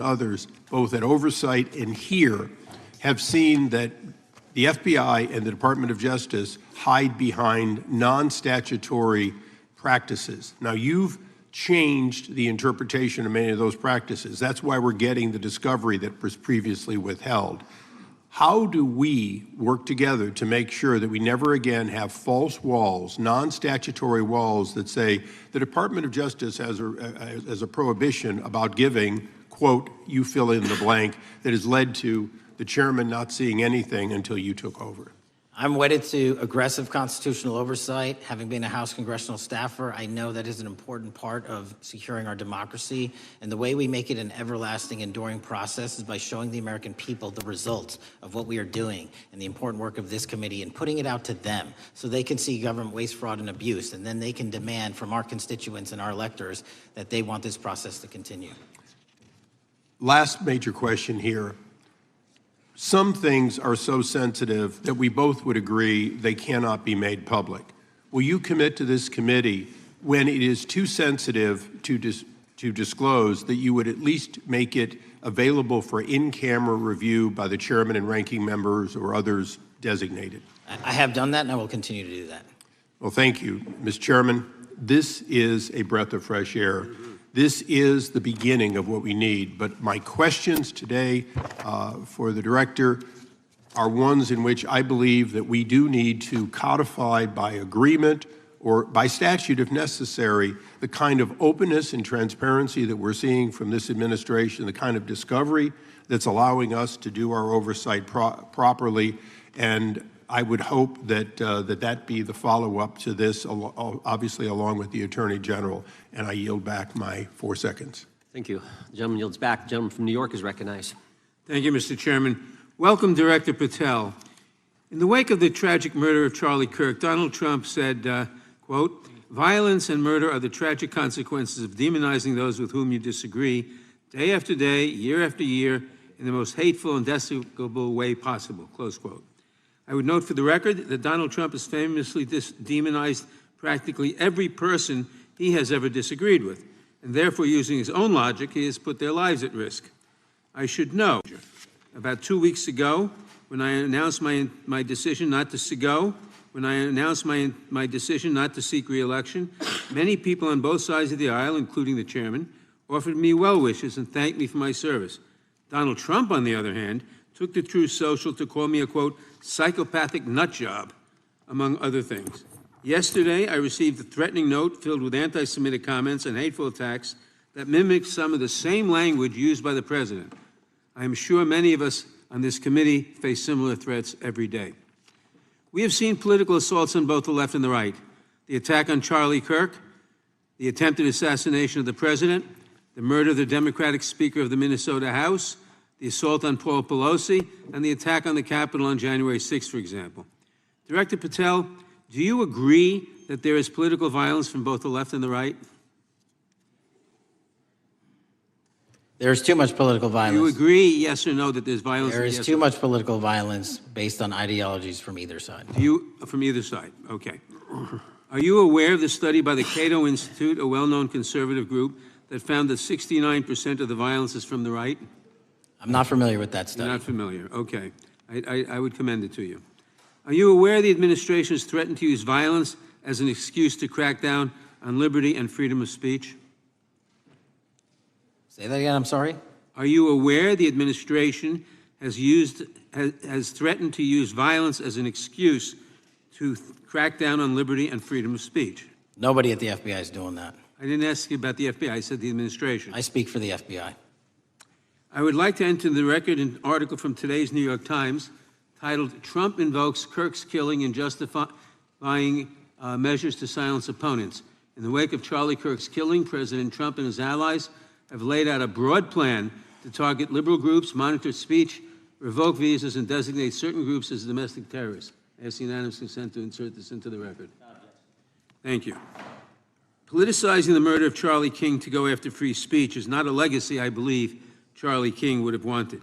others, both at Oversight and here, have seen that the FBI and the Department of Justice hide behind non-statutory practices. Now, you've changed the interpretation of many of those practices. That's why we're getting the discovery that was previously withheld. How do we work together to make sure that we never again have false walls, non-statutory walls that say the Department of Justice has a prohibition about giving, quote, you fill in the blank, that has led to the chairman not seeing anything until you took over? I'm wedded to aggressive constitutional oversight. Having been a House congressional staffer, I know that is an important part of securing our democracy. And the way we make it an everlasting, enduring process is by showing the American people the results of what we are doing and the important work of this committee and putting it out to them so they can see government waste, fraud, and abuse. And then they can demand from our constituents and our electors that they want this process to continue. Last major question here. Some things are so sensitive that we both would agree they cannot be made public. Will you commit to this committee when it is too sensitive to disclose that you would at least make it available for in-camera review by the chairman and ranking members or others designated? I have done that, and I will continue to do that. Well, thank you, Mr. Chairman. This is a breath of fresh air. This is the beginning of what we need. But my questions today for the director are ones in which I believe that we do need to codify by agreement or by statute, if necessary, the kind of openness and transparency that we're seeing from this administration, the kind of discovery that's allowing us to do our oversight properly. And I would hope that that be the follow-up to this, obviously along with the Attorney General. And I yield back my 4 seconds. Thank you. The gentleman yields back. The gentleman from New York is recognized. Thank you, Mr. Chairman. Welcome, Director Patel. In the wake of the tragic murder of Charlie Kirk, Donald Trump said, quote, violence and murder are the tragic consequences of demonizing those with whom you disagree, day after day, year after year, in the most hateful and despicable way possible, close quote. I would note for the record that Donald Trump has famously demonized practically every person he has ever disagreed with, and therefore, using his own logic, he has put their lives at risk. I should know, about 2 weeks ago, when I announced my decision not to my decision not to seek re-election, many people on both sides of the aisle, including the chairman, offered me well wishes and thanked me for my service. Donald Trump, on the other hand, took to Truth Social to call me a, quote, psychopathic nut job, among other things. Yesterday, I received a threatening note filled with anti-Semitic comments and hateful attacks that mimicked some of the same language used by the president. I am sure many of us on this committee face similar threats every day. We have seen political assaults on both the left and the right. The attack on Charlie Kirk, the attempted assassination of the president, the murder of the Democratic Speaker of the Minnesota House, the assault on Paul Pelosi, and the attack on the Capitol on January 6th, for example. Director Patel, do you agree that there is political violence from both the left and the right? There is too much political violence. Do you agree, yes or no, that there's violence? There is too much political violence based on ideologies from either side. From either side, okay. Are you aware of the study by the Cato Institute, a well-known conservative group, that found that 69% of the violence is from the right? I'm not familiar with that study. You're not familiar, okay. I would commend it to you. Are you aware the administration has threatened to use violence as an excuse to crack down on liberty and freedom of speech? Say that again, I'm sorry? Are you aware the administration has threatened to use violence as an excuse to crack down on liberty and freedom of speech? Nobody at the FBI is doing that. I didn't ask you about the FBI, I said the administration. I speak for the FBI. I would like to enter the record an article from today's New York Times titled, Trump Invokes Kirk's Killing and Justifying Measures to Silence Opponents. In the wake of Charlie Kirk's killing, President Trump and his allies have laid out a broad plan to target liberal groups, monitor speech, revoke visas, and designate certain groups as domestic terrorists. I ask unanimous consent to insert this into the record. Thank you. Politicizing the murder of Charlie King to go after free speech is not a legacy, I believe, Charlie King would have wanted.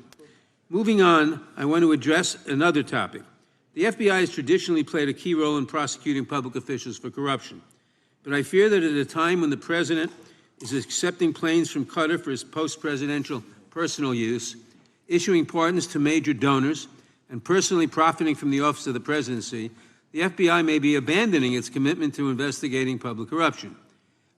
Moving on, I want to address another topic. The FBI has traditionally played a key role in prosecuting public officials for corruption. But I fear that at a time when the president is accepting planes from Qatar for his post-presidential personal use, issuing pardons to major donors, and personally profiting from the office of the presidency, the FBI may be abandoning its commitment to investigating public corruption.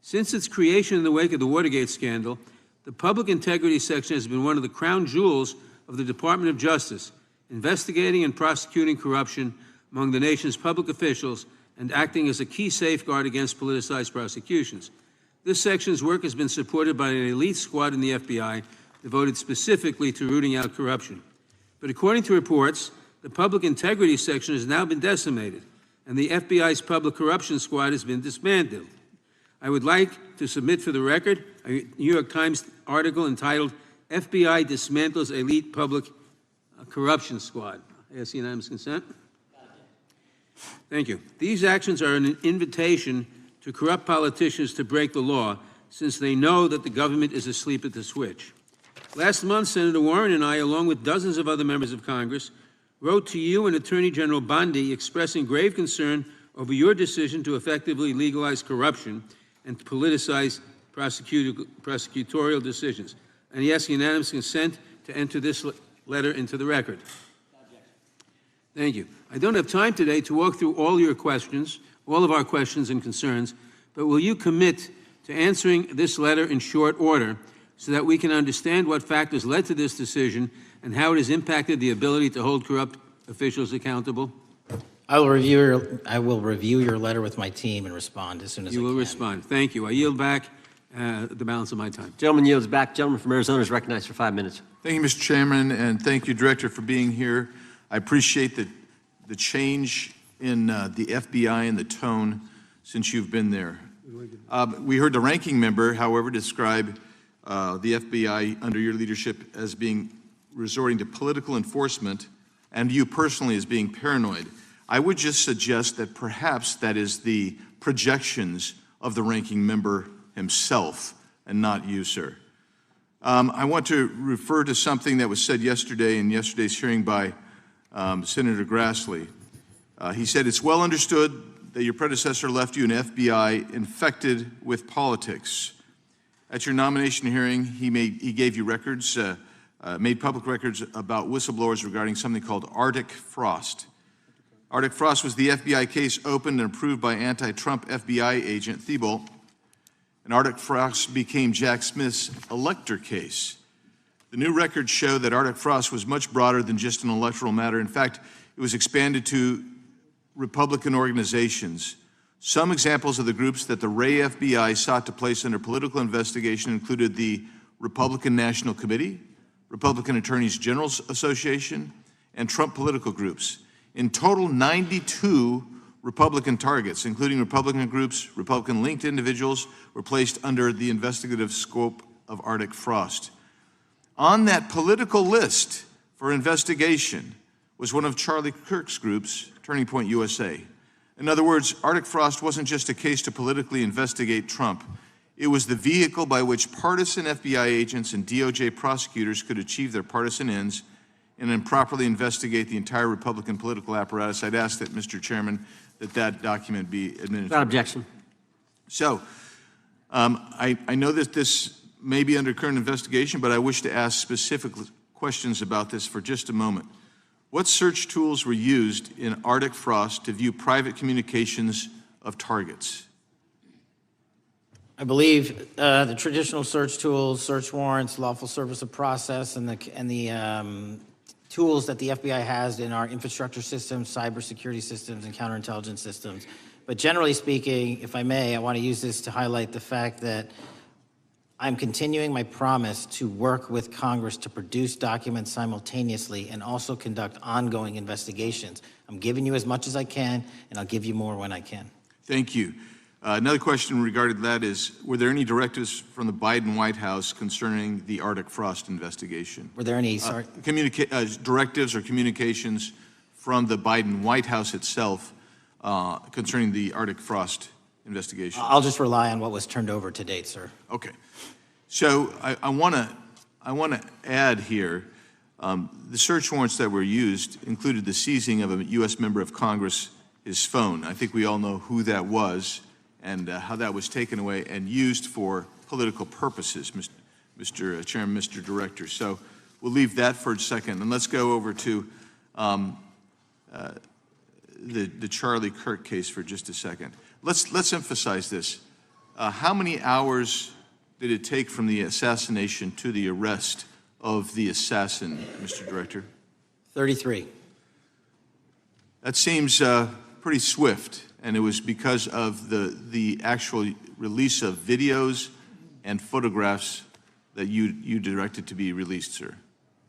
Since its creation in the wake of the Watergate scandal, the Public Integrity Section has been one of the crown jewels of the Department of Justice, investigating and prosecuting corruption among the nation's public officials and acting as a key safeguard against politicized prosecutions. This section's work has been supported by an elite squad in the FBI devoted specifically to rooting out corruption. But according to reports, the Public Integrity Section has now been decimated, and the FBI's Public Corruption Squad has been disbanded. I would like to submit for the record a New York Times article entitled, "FBI Dismantles Elite Public Corruption Squad." I ask unanimous consent. Thank you. These actions are an invitation to corrupt politicians to break the law, since they know that the government is asleep at the switch. Last month, Senator Warren and I, along with dozens of other members of Congress, wrote to you and Attorney General Bondi expressing grave concern over your decision to effectively legalize corruption and to politicize prosecutorial decisions. And he asks unanimous consent to enter this letter into the record. Thank you. I don't have time today to walk through all your questions, all of our questions and concerns, but will you commit to answering this letter in short order so that we can understand what factors led to this decision and how it has impacted the ability to hold corrupt officials accountable? I will review your letter with my team and respond as soon as I can. You will respond. Thank you. I yield back the balance of my time. Gentleman yields back. Gentleman from Arizona is recognized for 5 minutes. Thank you, Mr. Chairman, and thank you, Director, for being here. I appreciate the change in the FBI and the tone since you've been there. We heard the ranking member, however, describe the FBI under your leadership as being resorting to political enforcement and you personally as being paranoid. I would just suggest that perhaps that is the projections of the ranking member himself and not you, sir. I want to refer to something that was said yesterday in yesterday's hearing by Senator Grassley. He said, "It's well understood that your predecessor left you an FBI infected with politics." At your nomination hearing, he gave you records, made public records about whistleblowers regarding something called Arctic Frost. Arctic Frost was the FBI case opened and approved by anti-Trump FBI agent Thibault, and Arctic Frost became Jack Smith's elector case. The new records show that Arctic Frost was much broader than just an electoral matter. In fact, it was expanded to Republican organizations. Some examples of the groups that the Ray FBI sought to place under political investigation included the Republican National Committee, Republican Attorneys General Association, and Trump political groups. In total, 92 Republican targets, including Republican groups, Republican-linked individuals, were placed under the investigative scope of Arctic Frost. On that political list for investigation was one of Charlie Kirk's groups, Turning Point USA. In other words, Arctic Frost wasn't just a case to politically investigate Trump. It was the vehicle by which partisan FBI agents and DOJ prosecutors could achieve their partisan ends and improperly investigate the entire Republican political apparatus. I'd ask that, Mr. Chairman, that document be administered. Without objection. So, I know that this may be under current investigation, but I wish to ask specific questions about this for just a moment. What search tools were used in Arctic Frost to view private communications of targets? I believe the traditional search tools, search warrants, lawful service of process, and the tools that the FBI has in our infrastructure systems, cybersecurity systems, and counterintelligence systems. But generally speaking, if I may, I want to use this to highlight the fact that I'm continuing my promise to work with Congress to produce documents simultaneously and also conduct ongoing investigations. I'm giving you as much as I can, and I'll give you more when I can. Thank you. Another question regarding that is, were there any directives from the Biden White House concerning the Arctic Frost investigation? Were there any, directives or communications from the Biden White House itself concerning the Arctic Frost investigation? I'll just rely on what was turned over to date, sir. Okay. So I want to add here, the search warrants that were used included the seizing of a U.S. member of Congress, his phone. I think we all know who that was and how that was taken away and used for political purposes, Mr. Chairman, Mr. Director. So we'll leave that for a second, and let's go over to the Charlie Kirk case for just a second. Let's emphasize this. How many hours did it take from the assassination to the arrest of the assassin, Mr. Director? 33. That seems pretty swift, and it was because of the actual release of videos and photographs that you directed to be released, sir.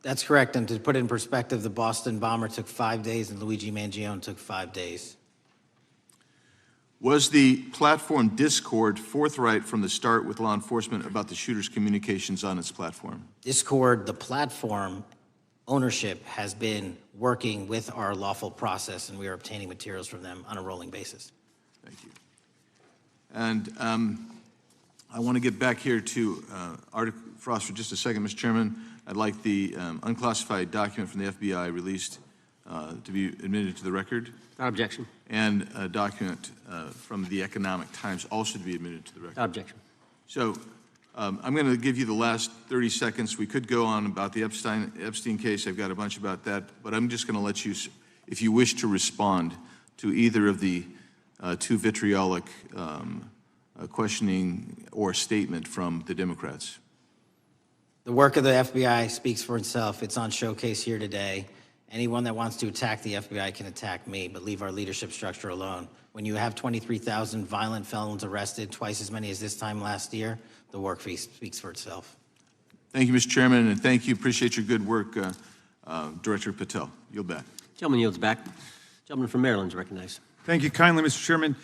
That's correct, and to put it in perspective, the Boston bomber took 5 days and Luigi Mangione took 5 days. Was the platform Discord forthright from the start with law enforcement about the shooter's communications on its platform? Discord, the platform ownership, has been working with our lawful process, and we are obtaining materials from them on a rolling basis. Thank you. And I want to get back here to Article Frost for just a second, Mr. Chairman. I'd like the unclassified document from the FBI released to be admitted to the record. Without objection. And a document from the Economic Times also to be admitted to the record. Without objection. So I'm going to give you the last 30 seconds. We could go on about the Epstein case. I've got a bunch about that, but I'm just going to let you, if you wish to respond to either of the two vitriolic questioning or statement from the Democrats. The work of the FBI speaks for itself. It's on showcase here today. Anyone that wants to attack the FBI can attack me, but leave our leadership structure alone. When you have 23,000 violent felons arrested, twice as many as this time last year, the work speaks for itself. Thank you, Mr. Chairman, and thank you. Appreciate your good work, Director Patel. Yield back. Gentleman yields back. Gentleman from Maryland is recognized. Thank you kindly, Mr. Chairman.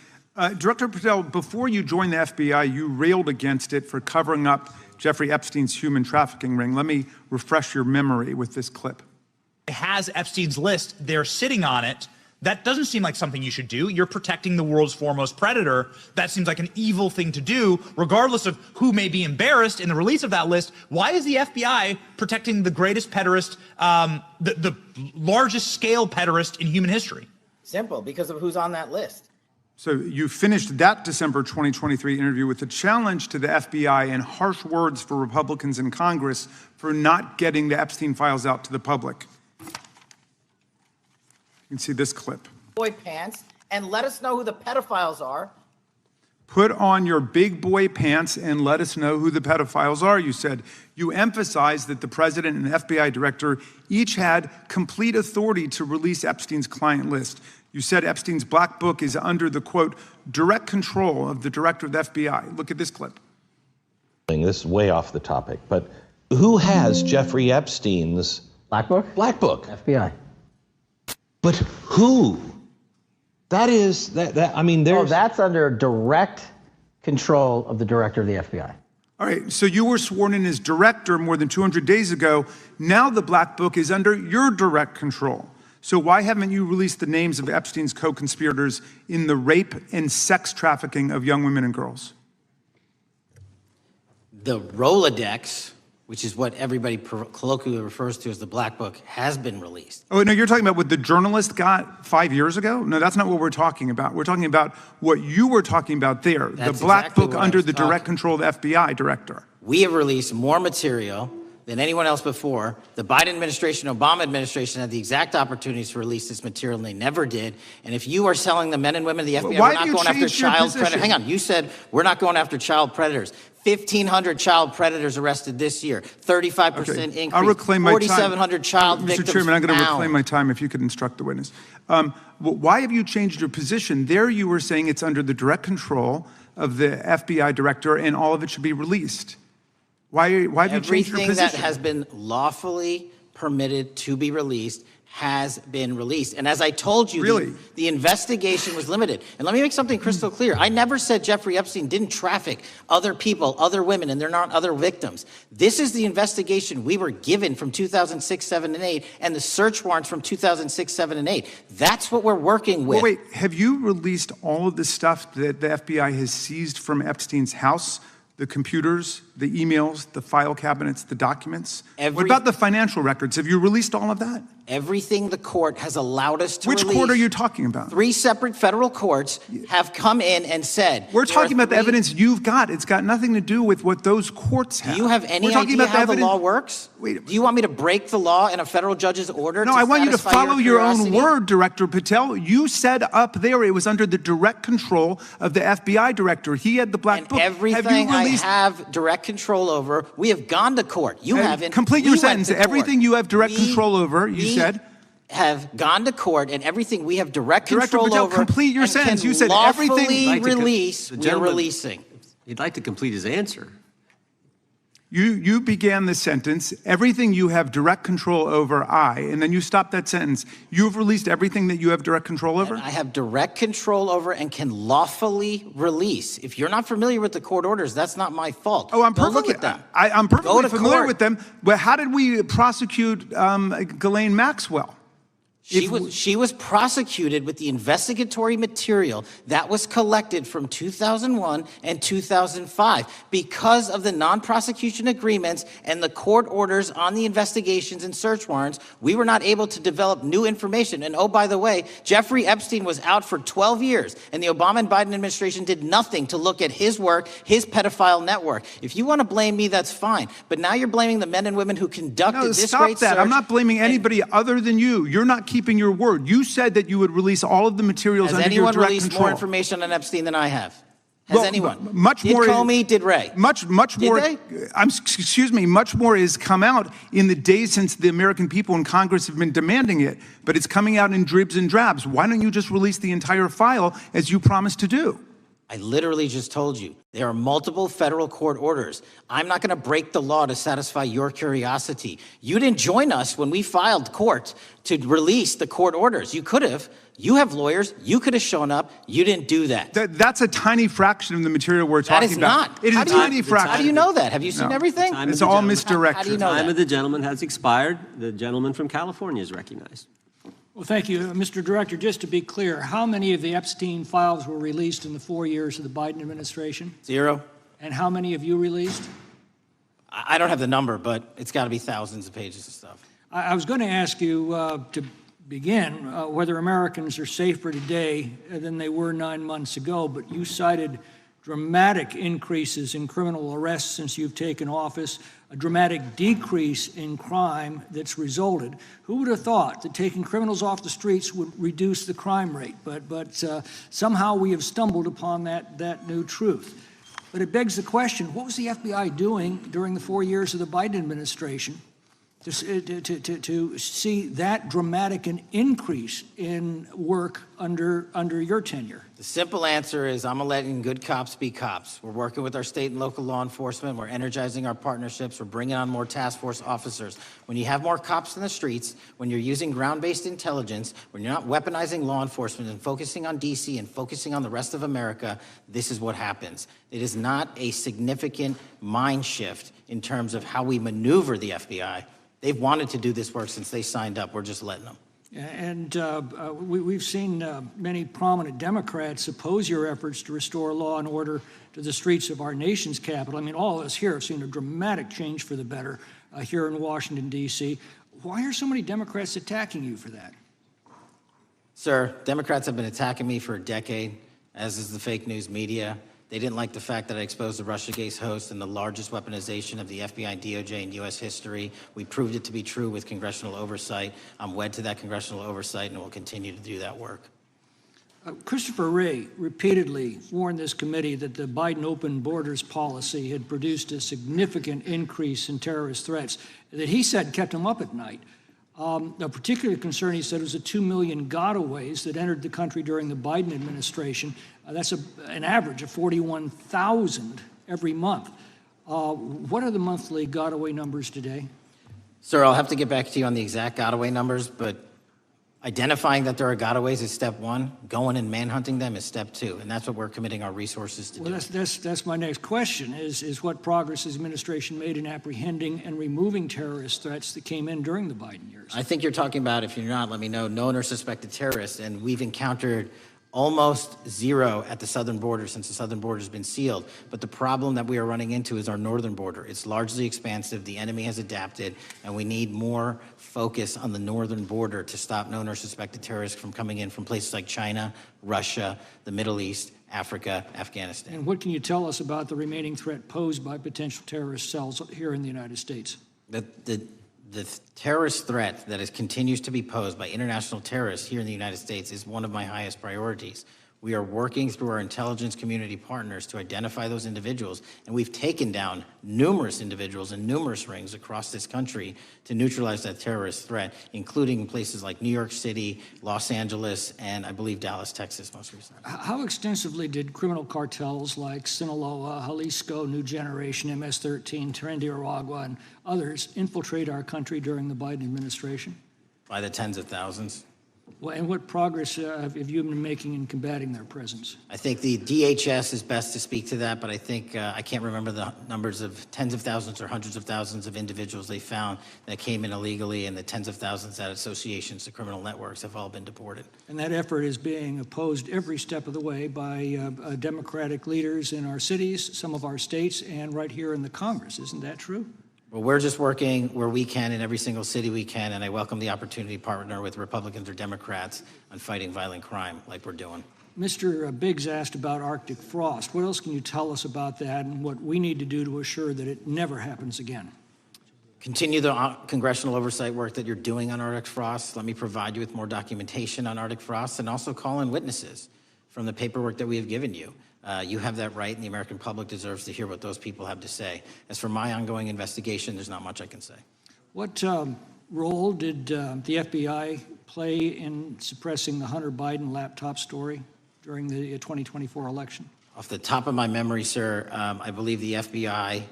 Director Patel, before you joined the FBI, you railed against it for covering up Jeffrey Epstein's human trafficking ring. Let me refresh your memory with this clip. It has Epstein's list. They're sitting on it. That doesn't seem like something you should do. You're protecting the world's foremost predator. That seems like an evil thing to do, regardless of who may be embarrassed in the release of that list. Why is the FBI protecting the greatest pederast, the largest scale pederast in human history? Simple, because of who's on that list. So you finished that December 2023 interview with a challenge to the FBI and harsh words for Republicans in Congress for not getting the Epstein files out to the public. You can see this clip. Boy pants, and let us know who the pedophiles are. Put on your big boy pants and let us know who the pedophiles are, you said. You emphasized that the president and FBI director each had complete authority to release Epstein's client list. You said Epstein's black book is under the, quote, direct control of the director of the FBI. Look at this clip. This is way off the topic, but who has Jeffrey Epstein's Black Book? black book? FBI. But who? That is, I mean, there's... Oh, that's under direct control of the director of the FBI. All right, so you were sworn in as director more than 200 days ago. Now the black book is under your direct control. So why haven't you released the names of Epstein's co-conspirators in the rape and sex trafficking of young women and girls? The Rolodex, which is what everybody colloquially refers to as the Black Book, has been released. Oh, no, you're talking about what the journalist got 5 years ago? No, that's not what we're talking about. We're talking about what you were talking about there, That's the black exactly book what I under was the direct talking. control of the FBI director. We have released more material than anyone else before. The Biden administration, Obama administration had the exact opportunities to release this material, and they never did. And if you are telling the men and women of the FBI, Why we're do not you going after change your child predators. position? Hang on, you said we're not going after child predators. 1,500 child predators arrested this year, 35% increase, I'll reclaim my time. 4,700 child victims Mr. Chairman, I'm going to found. reclaim my time if you could instruct the witness. Why have you changed your position? There you were saying it's under the direct control of the FBI director and all of it should be released. Why have you changed your Everything position? that has been lawfully permitted to be released has been released. And as I told you, Really? the investigation was limited. And let me make something crystal clear. I never said Jeffrey Epstein didn't traffic other people, other women, and they're not other victims. This is the investigation we were given from 2006, 7, and 8, and the search warrants from 2006, 7, and 8. That's what we're working with. Well, wait, have you released all of the stuff that the FBI has seized from Epstein's house The computers, the emails, the file cabinets, the documents? What Every- about the financial records? Have you released all of that? Everything the court has allowed us to Which release. court are you talking about? 3 separate federal courts have come in and said. We're there are talking about the 3 evidence you've got. It's got nothing to do with what those courts have. Do you have any We're talking idea about the how the evidence- law works? Wait. Do you want me to break the law in a federal judge's order? No, I want you to satisfy follow your own curiosity? word, Director Patel. You said up there it was under the direct control of the FBI director. He had the black And book. everything I have direct control over, we have gone to court. You haven't. Complete We your went sentence. to court. Everything you have direct We- control over, you we said. have gone to court, and everything we have direct Director control Patel, over. complete your and sentence. can You said lawfully everything- I'd like to release. the We're gentleman- releasing. He'd like to complete his answer. You began the sentence, everything you have direct control over, and then you stopped that sentence. You've released everything that you have direct control over? And I have direct control over and can lawfully release. If you're not familiar with the court orders, that's not my fault. Oh, I'm Go perfectly, look at them. I'm Go perfectly to familiar court. with them. But how did we prosecute Ghislaine Maxwell? She was prosecuted with the investigatory material that was collected from 2001 and 2005. Because of the non-prosecution agreements and the court orders on the investigations and search warrants, we were not able to develop new information. And oh, by the way, Jeffrey Epstein was out for 12 years, and the Obama and Biden administration did nothing to look at his work, his pedophile network. If you want to blame me, that's fine. But now you're blaming the men and women who conducted No, this stop great that. search. I'm not blaming anybody other than you. You're not keeping your word. You said that you would release all of the materials Has under your anyone direct released control. more information on Epstein than I have? Has Well, anyone? much did more. Comey, did Ray? Much Did more. they? Excuse me. Much more has come out in the days since the American people in Congress have been demanding it, but it's coming out in dribs and drabs. Why don't you just release the entire file as you promised to do? I literally just told you, there are multiple federal court orders. I'm not going to break the law to satisfy your curiosity. You didn't join us when we filed court to release the court orders. You could have. You have lawyers. You could have shown up. You didn't do that. That's a tiny fraction of the material we're That talking is about. not. It is How a do you- tiny fraction. How do you know that? Have you seen No. everything? Time It's of the all gentleman. misdirection. How do you know Time that? of the gentleman has expired. The gentleman from California is recognized. Well, thank you, Mr. Director. Just to be clear, how many of the Epstein files were released in the 4 years of the Biden administration? 0. And how many have you released? I don't have the number, but it's got to be thousands of pages of stuff. I was going to ask you to begin whether Americans are safer today than they were 9 months ago, but you cited dramatic increases in criminal arrests since you've taken office, a dramatic decrease in crime that's resulted. Who would have thought that taking criminals off the streets would reduce the crime rate? But somehow we have stumbled upon that new truth. But it begs the question, what was the FBI doing during the 4 years of the Biden administration to see that dramatic an increase in work under your tenure? The simple answer is I'm letting good cops be cops. We're working with our state and local law enforcement. We're energizing our partnerships. We're bringing on more task force officers. When you have more cops in the streets, when you're using ground-based intelligence, when you're not weaponizing law enforcement and focusing on D.C. and focusing on the rest of America, this is what happens. It is not a significant mind shift in terms of how we maneuver the FBI. They've wanted to do this work since they signed up. We're just letting them. And we've seen many prominent Democrats oppose your efforts to restore law and order to the streets of our nation's capital. I mean, all of us here have seen a dramatic change for the better here in Washington, D.C. Why are so many Democrats attacking you for that? Sir, Democrats have been attacking me for a decade, as is the fake news media. They didn't like the fact that I exposed the Russiagate host and the largest weaponization of the FBI, DOJ, in U.S. history. We proved it to be true with congressional oversight. I'm wed to that congressional oversight and will continue to do that work. Christopher Wray repeatedly warned this committee that the Biden open borders policy had produced a significant increase in terrorist threats that he said kept him up at night. A particular concern, he said, was the 2 million gotaways that entered the country during the Biden administration. That's an average of 41,000 every month. What are the monthly gotaway numbers today? Sir, I'll have to get back to you on the exact gotaway numbers, but identifying that there are gotaways is step one. Going and manhunting them is step two, and that's what we're committing our resources to do. Well, that's my next question, is what progress has the administration made in apprehending and removing terrorist threats that came in during the Biden years? I think you're talking about, if you're not, let me know, known or suspected terrorists, and we've encountered almost zero at the southern border since the southern border has been sealed. But the problem that we are running into is our northern border. It's largely expansive. The enemy has adapted, and we need more focus on the northern border to stop known or suspected terrorists from coming in from places like China, Russia, the Middle East, Africa, Afghanistan. And what can you tell us about the remaining threat posed by potential terrorist cells here in the United States? The terrorist threat that continues to be posed by international terrorists here in the United States is one of my highest priorities. We are working through our intelligence community partners to identify those individuals, and we've taken down numerous individuals in numerous rings across this country to neutralize that terrorist threat, including places like New York City, Los Angeles, and I believe Dallas, Texas most recently. How extensively did criminal cartels like Sinaloa, Jalisco, New Generation, MS-13, Trinidad, and others infiltrate our country during the Biden administration? By the tens of thousands. Well, and what progress have you been making in combating their presence? I think the DHS is best to speak to that, but I think I can't remember the numbers of tens of thousands or hundreds of thousands of individuals they found that came in illegally, and the tens of thousands that associations to criminal networks have all been deported. And that effort is being opposed every step of the way by Democratic leaders in our cities, some of our states, and right here in the Congress. Isn't that true? Well, we're just working where we can in every single city we can, and I welcome the opportunity to partner with Republicans or Democrats on fighting violent crime like we're doing. Mr. Biggs asked about Arctic frost. What else can you tell us about that and what we need to do to assure that it never happens again? Continue the congressional oversight work that you're doing on Arctic frost. Let me provide you with more documentation on Arctic frost, and also call in witnesses from the paperwork that we have given you. You have that right, and the American public deserves to hear what those people have to say. As for my ongoing investigation, there's not much I can say. What role did the FBI play in suppressing the Hunter Biden laptop story during the 2024 election? Off the top of my memory, sir, I believe the FBI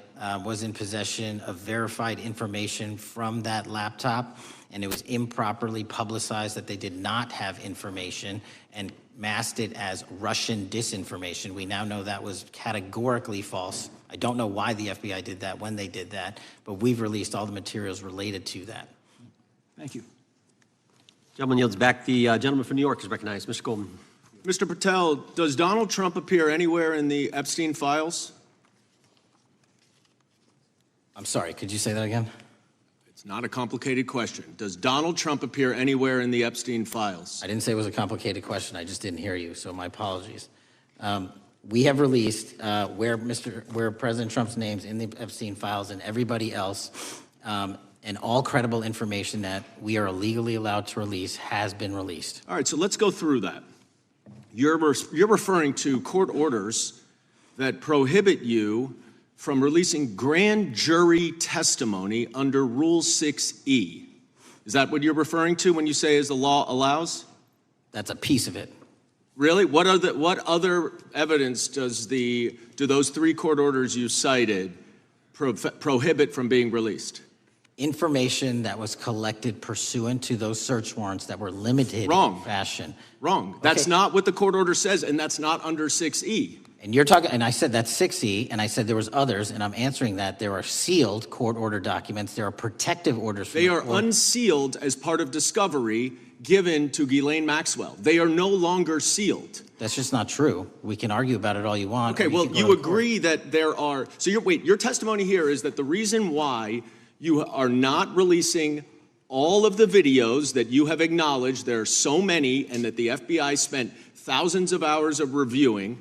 was in possession of verified information from that laptop, and it was improperly publicized that they did not have information and masked it as Russian disinformation. We now know that was categorically false. I don't know why the FBI did that, when they did that, but we've released all the materials related to that. Thank you. Gentleman yields back. The gentleman from New York is recognized. Mr. Goldman. Mr. Patel, does Donald Trump appear anywhere in the Epstein files? I'm sorry, could you say that again? It's not a complicated question. Does Donald Trump appear anywhere in the Epstein files? I didn't say it was a complicated question. I just didn't hear you, so my apologies. We have released where President Trump's name's in the Epstein files and everybody else, and all credible information that we are legally allowed to release has been released. All right, so let's go through that. You're referring to court orders that prohibit you from releasing grand jury testimony under Rule 6E. Is that what you're referring to when you say as the law allows? That's a piece of it. Really? What other evidence do those three court orders you cited prohibit from being released? Information that was collected pursuant to those search warrants that were limited in fashion. Wrong. Okay. That's not what the court order says, and that's not under 6E. And you're talking, and I said that's 6E, and I said there was others, and I'm answering that. There are sealed court order documents. There are protective orders. They are unsealed as part of discovery given to Ghislaine Maxwell. They are no longer sealed. That's just not true. We can argue about it all you want. Okay, well, you agree that there are, so your testimony here is that the reason why you are not releasing all of the videos that you have acknowledged, there are so many, and that the FBI spent thousands of hours of reviewing,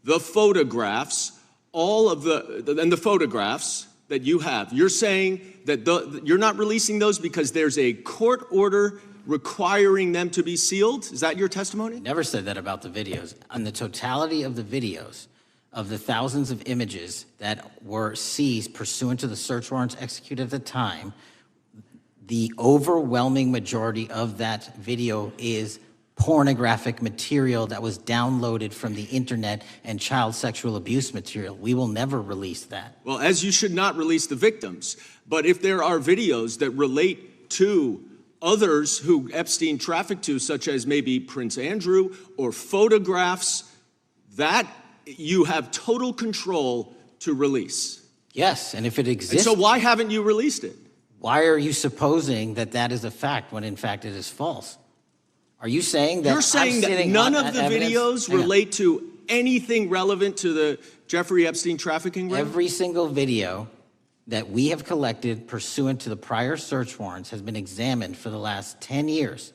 the photographs, the photographs that you have. You're saying that you're not releasing those because there's a court order requiring them to be sealed? Is that your testimony? Never said that about the videos. On the totality of the videos, of the thousands of images that were seized pursuant to the search warrants executed at the time, the overwhelming majority of that video is pornographic material that was downloaded from the internet and child sexual abuse material. We will never release that. Well, as you should not release the victims. But if there are videos that relate to others who Epstein trafficked to, such as maybe Prince Andrew, or photographs, that you have total control to release. Yes, and if it exists. And so why haven't you released it? Why are you supposing that that is a fact when in fact it is false? Are you saying that You're saying that none of the videos relate to anything relevant to the Jeffrey Epstein trafficking ring? Every single video that we have collected pursuant to the prior search warrants has been examined for the last 10 years.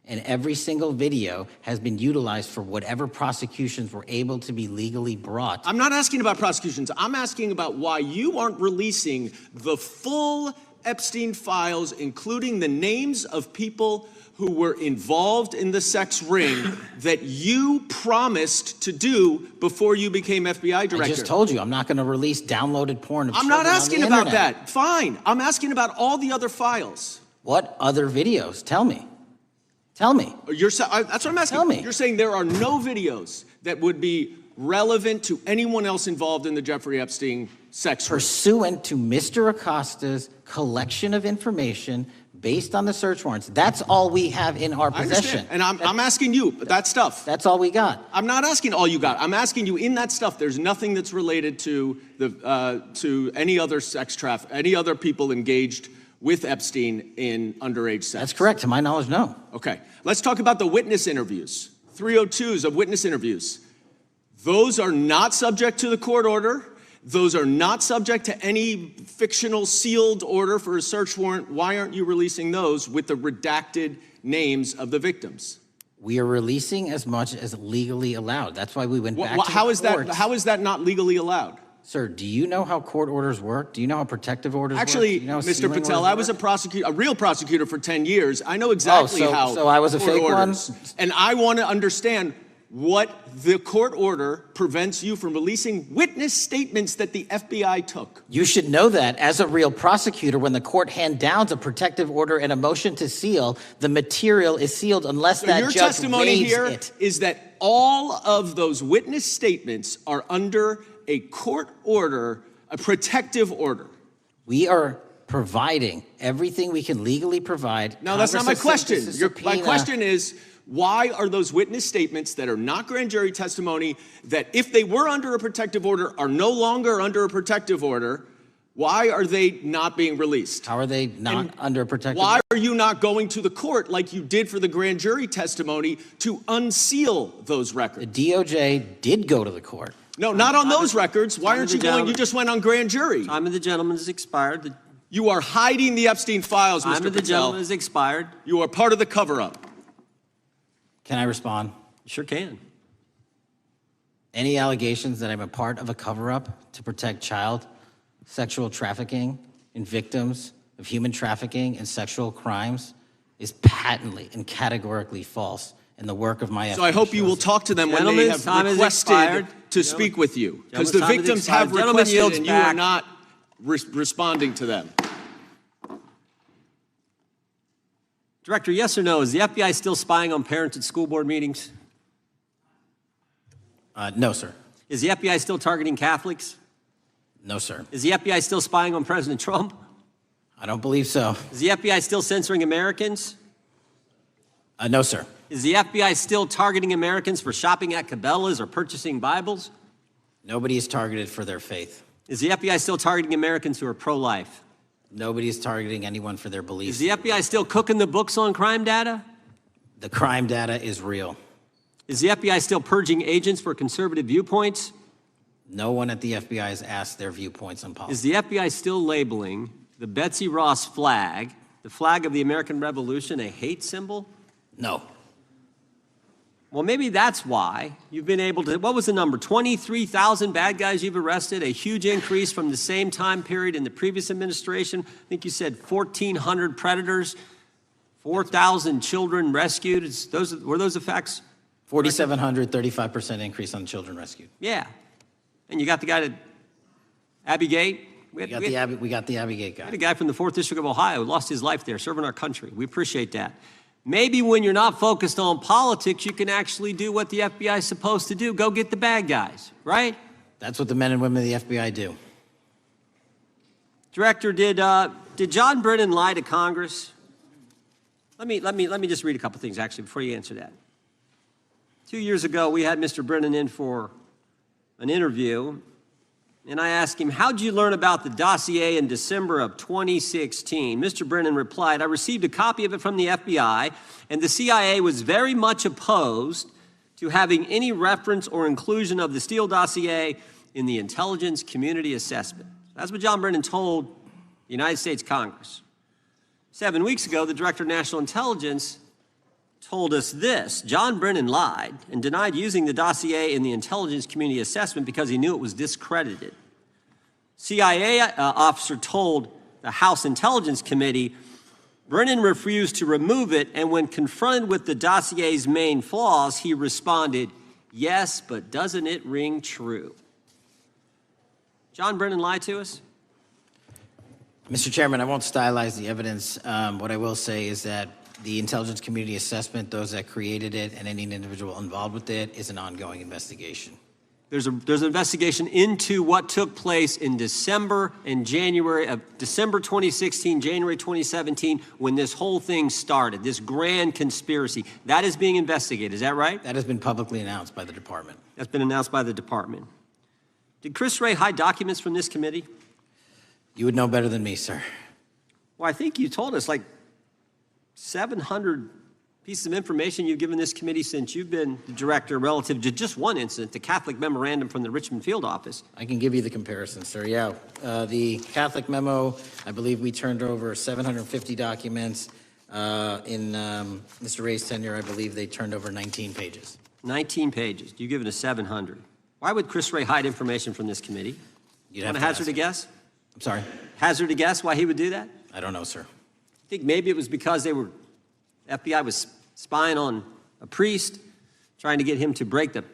And every single video has been utilized for whatever prosecutions were able to be legally brought. I'm not asking about prosecutions. I'm asking about why you aren't releasing the full Epstein files, including the names of people who were involved in the sex ring that you promised to do before you became FBI director. I just told you, I'm not going to release downloaded porn of I'm not children on the asking about internet. that. Fine. I'm asking about all the other files. What other videos? Tell me. Tell me. That's what I'm asking. Tell me. You're saying there are no videos that would be relevant to anyone else involved in the Jeffrey Epstein sex ring. Pursuant to Mr. Acosta's collection of information based on the search warrants. That's all we have in our I possession. understand. And I'm asking you, that stuff. That's all we got. I'm not asking all you got. I'm asking you, in that stuff, there's nothing that's related to any other any other people engaged with Epstein in underage sex. That's correct. To my knowledge, no. Okay. Let's talk about the witness interviews. 302s of witness interviews. Those are not subject to the court order. Those are not subject to any fictional sealed order for a search warrant. Why aren't you releasing those with the redacted names of the victims? We are releasing as much as legally allowed. That's why we went back to the courts. How is that not legally allowed? Sir, do you know how court orders work? Do you know how protective orders Actually, work? Do you know how Mr. sealing Patel, orders I was work? a real prosecutor for 10 years. I know exactly how. So I was a court fake one? orders. And I want to understand what the court order prevents you from releasing witness statements that the FBI took. You should know that as a real prosecutor, when the court hand downs a protective order and a motion to seal, the material is sealed unless that Your judge testimony waives here it. is that all of those witness statements are under a court order, a protective order. We are providing everything we can legally provide. No, that's not my Congress has sent question. us a My subpoena. question is, why are those witness statements that are not grand jury testimony, that if they were under a protective order are no longer under a protective order, why are they not being released? How are they not under a protective Why are you not going to the court like you did for the grand jury testimony to unseal those records? The DOJ did go to the court. No, not on those records. Why aren't you going? gentleman. You just went on grand jury. Time of the gentleman has expired. You are hiding the Epstein files, Time Mr. of the Patel. gentleman has expired. You are part of the cover-up. Can I respond? You sure can. Any allegations that I'm a part of a cover-up to protect child sexual trafficking and victims of human trafficking and sexual crimes is patently and categorically false in the work of my So I hope you will talk to them when they have requested to speak with you. Because the victims have requested and you are not responding to them. Director, yes or no, is the FBI still spying on parents at school board meetings? No, sir. Is the FBI still targeting Catholics? No, sir. Is the FBI still spying on President Trump? I don't believe so. Is the FBI still censoring Americans? No, sir. Is the FBI still targeting Americans for shopping at Cabela's or purchasing Bibles? Nobody is targeted for their faith. Is the FBI still targeting Americans who are pro-life? Nobody is targeting anyone for their Is beliefs. the FBI still cooking the books on crime data? The crime data is real. Is the FBI still purging agents for conservative viewpoints? No one at the FBI has asked their viewpoints on Is politics. the FBI still labeling the Betsy Ross flag, the flag of the American Revolution, a hate symbol? No. Well, maybe that's why you've been able to, what was the number? 23,000 bad guys you've arrested, a huge increase from the same time period in the previous administration. I think you said 1,400 predators, 4,000 children rescued. Were those the facts? 4,700, 35% increase on children rescued. Yeah. And you got the guy at Abbey Gate. We got the Abbey Gate guy. We had a guy from the 4th District of Ohio who lost his life there serving our country. We appreciate that. Maybe when you're not focused on politics, you can actually do what the FBI is supposed to do. Go get the bad guys, right? That's what the men and women of the FBI do. Director, did John Brennan lie to Congress? Let me just read a couple things, actually, before you answer that. 2 years ago, we had Mr. Brennan in for an interview, And I asked him, how'd you learn about the dossier in December of 2016? Mr. Brennan replied, I received a copy of it from the FBI, and the CIA was very much opposed to having any reference or inclusion of the Steele dossier in the intelligence community assessment. That's what John Brennan told the United States Congress. 7 weeks ago, the Director of National Intelligence told us this: John Brennan lied and denied using the dossier in the intelligence community assessment because he knew it was discredited. CIA officer told the House Intelligence Committee Brennan refused to remove it, and when confronted with the dossier's main flaws, he responded, yes, but doesn't it ring true? John Brennan lied to us? Mr. Chairman, I won't stylize the evidence. What I will say is that the intelligence community assessment, those that created it and any individual involved with it, is an ongoing investigation. There's an investigation into what took place in December and January of December 2016, January 2017, when this whole thing started, this grand conspiracy. That is being investigated, is that right? That has been publicly announced by the department. That's been announced by the department. Did Chris Wray hide documents from this committee? You would know better than me, sir. Well, I think you told us like 700 pieces of information you've given this committee since you've been the director relative to just one incident, the Catholic memorandum from the Richmond field office. I can give you the comparison, sir. Yeah, the Catholic memo, I believe we turned over 750 documents. In Mr. Ray's tenure, I believe they turned over 19 pages. 19 pages. You've given us 700. Why would Chris Wray hide information from this committee? You'd Want have to to hazard ask a guess? I'm sorry? Hazard a guess why he would do that? I don't know, sir. I think maybe it was because FBI was spying on a priest, trying to get him to break the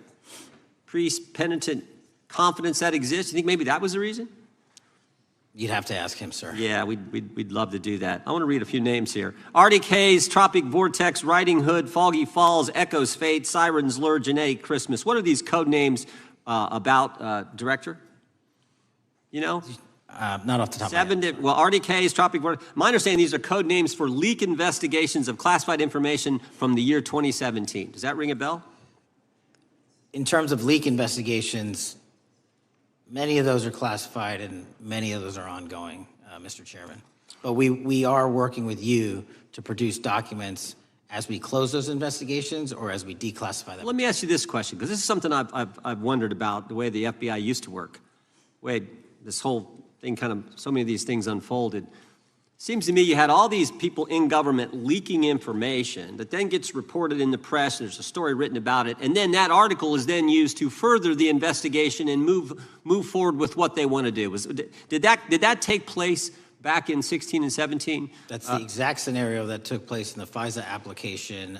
priest-penitent confidence that exists. You think maybe that was the reason? You'd have to ask him, sir. Yeah, we'd love to do that. I want to read a few names here. Arctic Haze, Tropic Vortex, Riding Hood, Foggy Falls, Echoes Fate, Sirens Lure, Genetic Christmas. What are these code names about, Director? You know? Not off the top of my head. Well, Arctic Haze, Tropic Vortex. My understanding, these are code names for leak investigations of classified information from the year 2017. Does that ring a bell? In terms of leak investigations, many of those are classified and many of those are ongoing, Mr. Chairman. But we are working with you to produce documents as we close those investigations or as we declassify them. Let me ask you this question, because this is something I've wondered about, the way the FBI used to work. Wade, this whole thing kind of, so many of these things unfolded. Seems to me you had all these people in government leaking information that then gets reported in the press, and there's a story written about it, and then that article is then used to further the investigation and move forward with what they want to do. Did that take place back in 16 and 17? That's the exact scenario that took place in the FISA application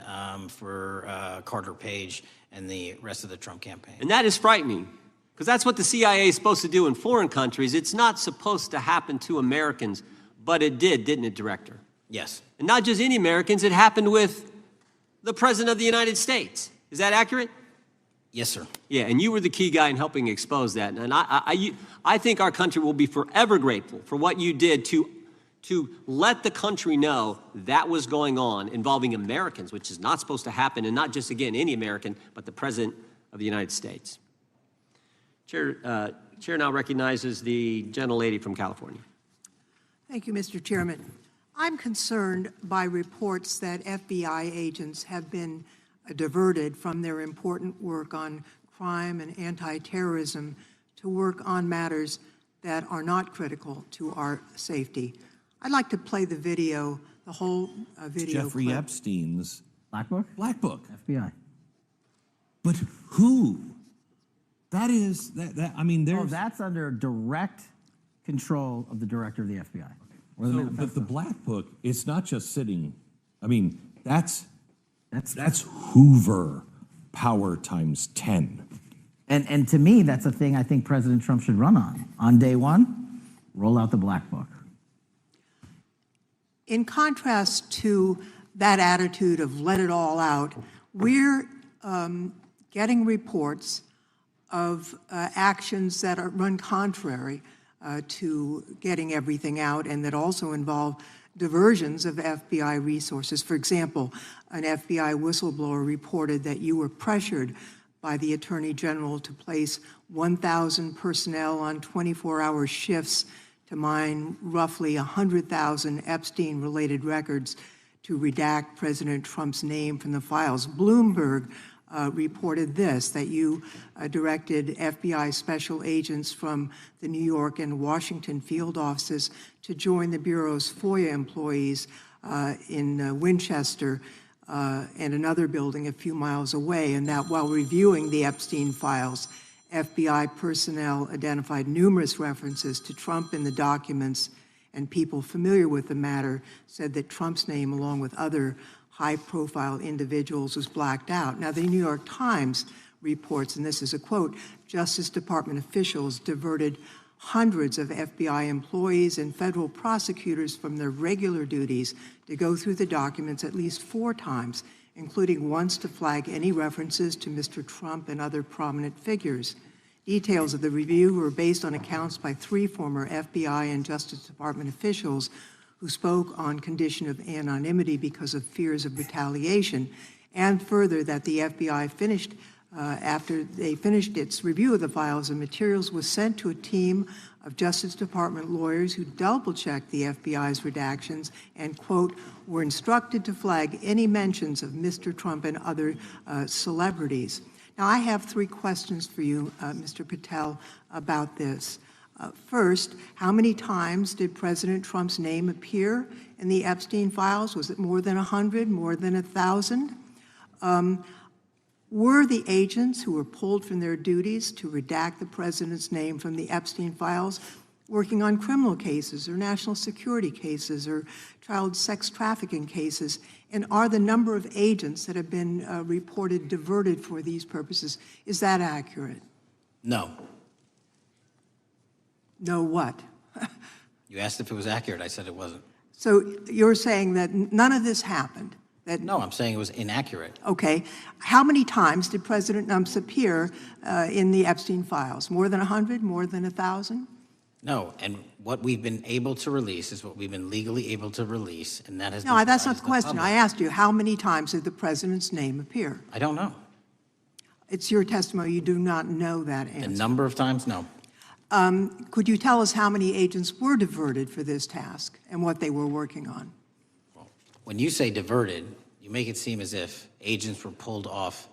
for Carter Page and the rest of the Trump campaign. And that is frightening, because that's what the CIA is supposed to do in foreign countries. It's not supposed to happen to Americans, but it did, didn't it, Director? Yes. And not just any Americans, it happened with the President of the United States. Is that accurate? Yes, sir. Yeah, and you were the key guy in helping expose that. And I think our country will be forever grateful for what you did to let the country know that was going on involving Americans, which is not supposed to happen, and not just, again, any American, but the President of the United States. Chair now recognizes the gentlelady from California. Thank you, Mr. Chairman. I'm concerned by reports that FBI agents have been diverted from their important work on crime and anti-terrorism to work on matters that are not critical to our safety. I'd like to play the video, the whole video Jeffrey clip. Epstein's Black Book? Black Book. FBI. But who? That is, I mean, there's... Oh, that's under direct control of the director of the FBI. Or So, but the Black Book, it's not just sitting, I mean, that's Hoover power times 10. And to me, that's a thing I think President Trump should run on. On day one, roll out the Black Book. In contrast to that attitude of let it all out, we're getting reports of actions that run contrary to getting everything out and that also involve diversions of FBI resources. For example, an FBI whistleblower reported that you were pressured by the Attorney General to place 1,000 personnel on 24-hour shifts to mine roughly 100,000 Epstein-related records to redact President Trump's name from the files. Bloomberg reported this, that you directed FBI special agents from the New York and Washington field offices to join the Bureau's FOIA employees in Winchester and another building a few miles away, and that while reviewing the Epstein files, FBI personnel identified numerous references to Trump in the documents, and people familiar with the matter said that Trump's name, along with other high-profile individuals, was blacked out. Now, the New York Times reports, and this is a quote, Justice Department officials diverted hundreds of FBI employees and federal prosecutors from their regular duties to go through the documents at least 4 times, including once to flag any references to Mr. Trump and other prominent figures. Details of the review were based on accounts by 3 former FBI and Justice Department officials who spoke on condition of anonymity because of fears of retaliation, and further that the FBI finished after they finished its review of the files and materials was sent to a team of Justice Department lawyers who double-checked the FBI's redactions and, quote, were instructed to flag any mentions of Mr. Trump and other celebrities. Now, I have 3 questions for you, Mr. Patel, about this. First, how many times did President Trump's name appear in the Epstein files? Was it more than 100, more than 1,000? Were the agents who were pulled from their duties to redact the president's name from the Epstein files working on criminal cases or national security cases or child sex trafficking cases? And are the number of agents that have been reported diverted for these purposes, is that accurate? No. No what? You asked if it was accurate. I said it wasn't. So you're saying that none of this happened? No, I'm saying it was inaccurate. Okay. How many times did President Trump appear in the Epstein files? More than 100? More than 1,000? No, and what we've been able to release is what we've been legally able to release, and that has No, been that's not the question. public. I asked you, how many times did the president's name appear? I don't know. It's your testimony. You do not know that answer. The number of times, no. Could you tell us how many agents were diverted for this task and what they were working on? When you say diverted, you make it seem as if agents were pulled off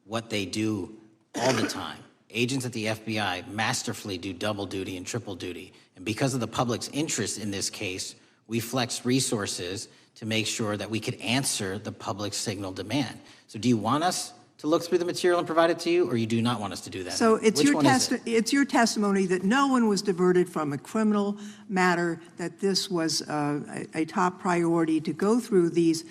what they do all the time. Agents at the FBI masterfully do double duty and triple duty. And because of the public's interest in this case, we flexed resources to make sure that we could answer the public signal demand. So do you want us to look through the material and provide it to you, or you do not want us to do that? So it's Which your testimony that no one was diverted from a criminal matter, that this was a top priority to go through these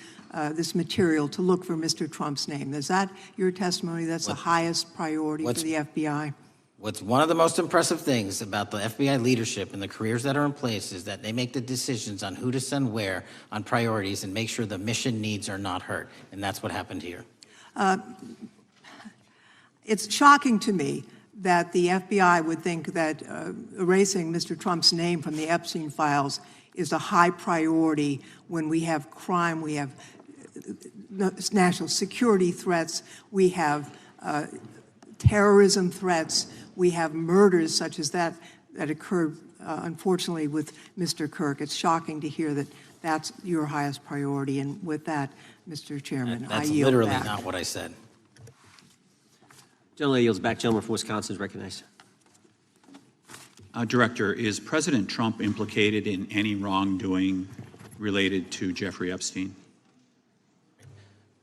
this material to look for Mr. Trump's name. Is that your testimony? That's the highest priority for the FBI? What's one of the most impressive things about the FBI leadership and the careers that are in place is that they make the decisions on who to send where on priorities and make sure the mission needs are not hurt. And that's what happened here. It's shocking to me that the FBI would think that erasing Mr. Trump's name from the Epstein files is a high priority when we have crime, we have national security threats, we have terrorism threats, we have murders such as that occurred, unfortunately, with Mr. Kirk. It's shocking to hear that that's your highest priority. And with that, Mr. Chairman, I yield back. That's literally not what I said. Gentleman yields back. Gentleman from Wisconsin is recognized. Director, is President Trump implicated in any wrongdoing related to Jeffrey Epstein?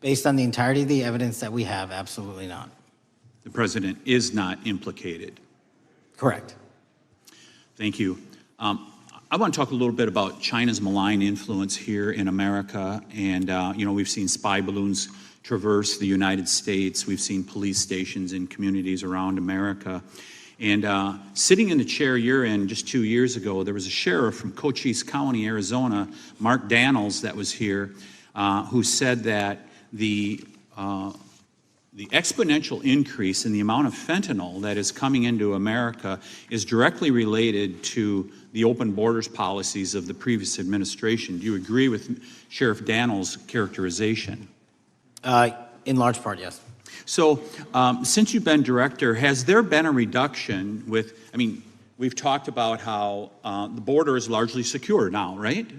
Based on the entirety of the evidence that we have, absolutely not. The president is not implicated? Correct. Thank you. I want to talk a little bit about China's malign influence here in America. And, we've seen spy balloons traverse the United States. We've seen police stations in communities around America. And sitting in the chair you're in just 2 years ago, there was a sheriff from Cochise County, Arizona, Mark Daniels, that was here, who said that the exponential increase in the amount of fentanyl that is coming into America is directly related to the open borders policies of the previous administration. Do you agree with Sheriff Daniels' characterization? In large part, yes. So since you've been director, has there been a reduction with, I mean, we've talked about how the border is largely secure now, right?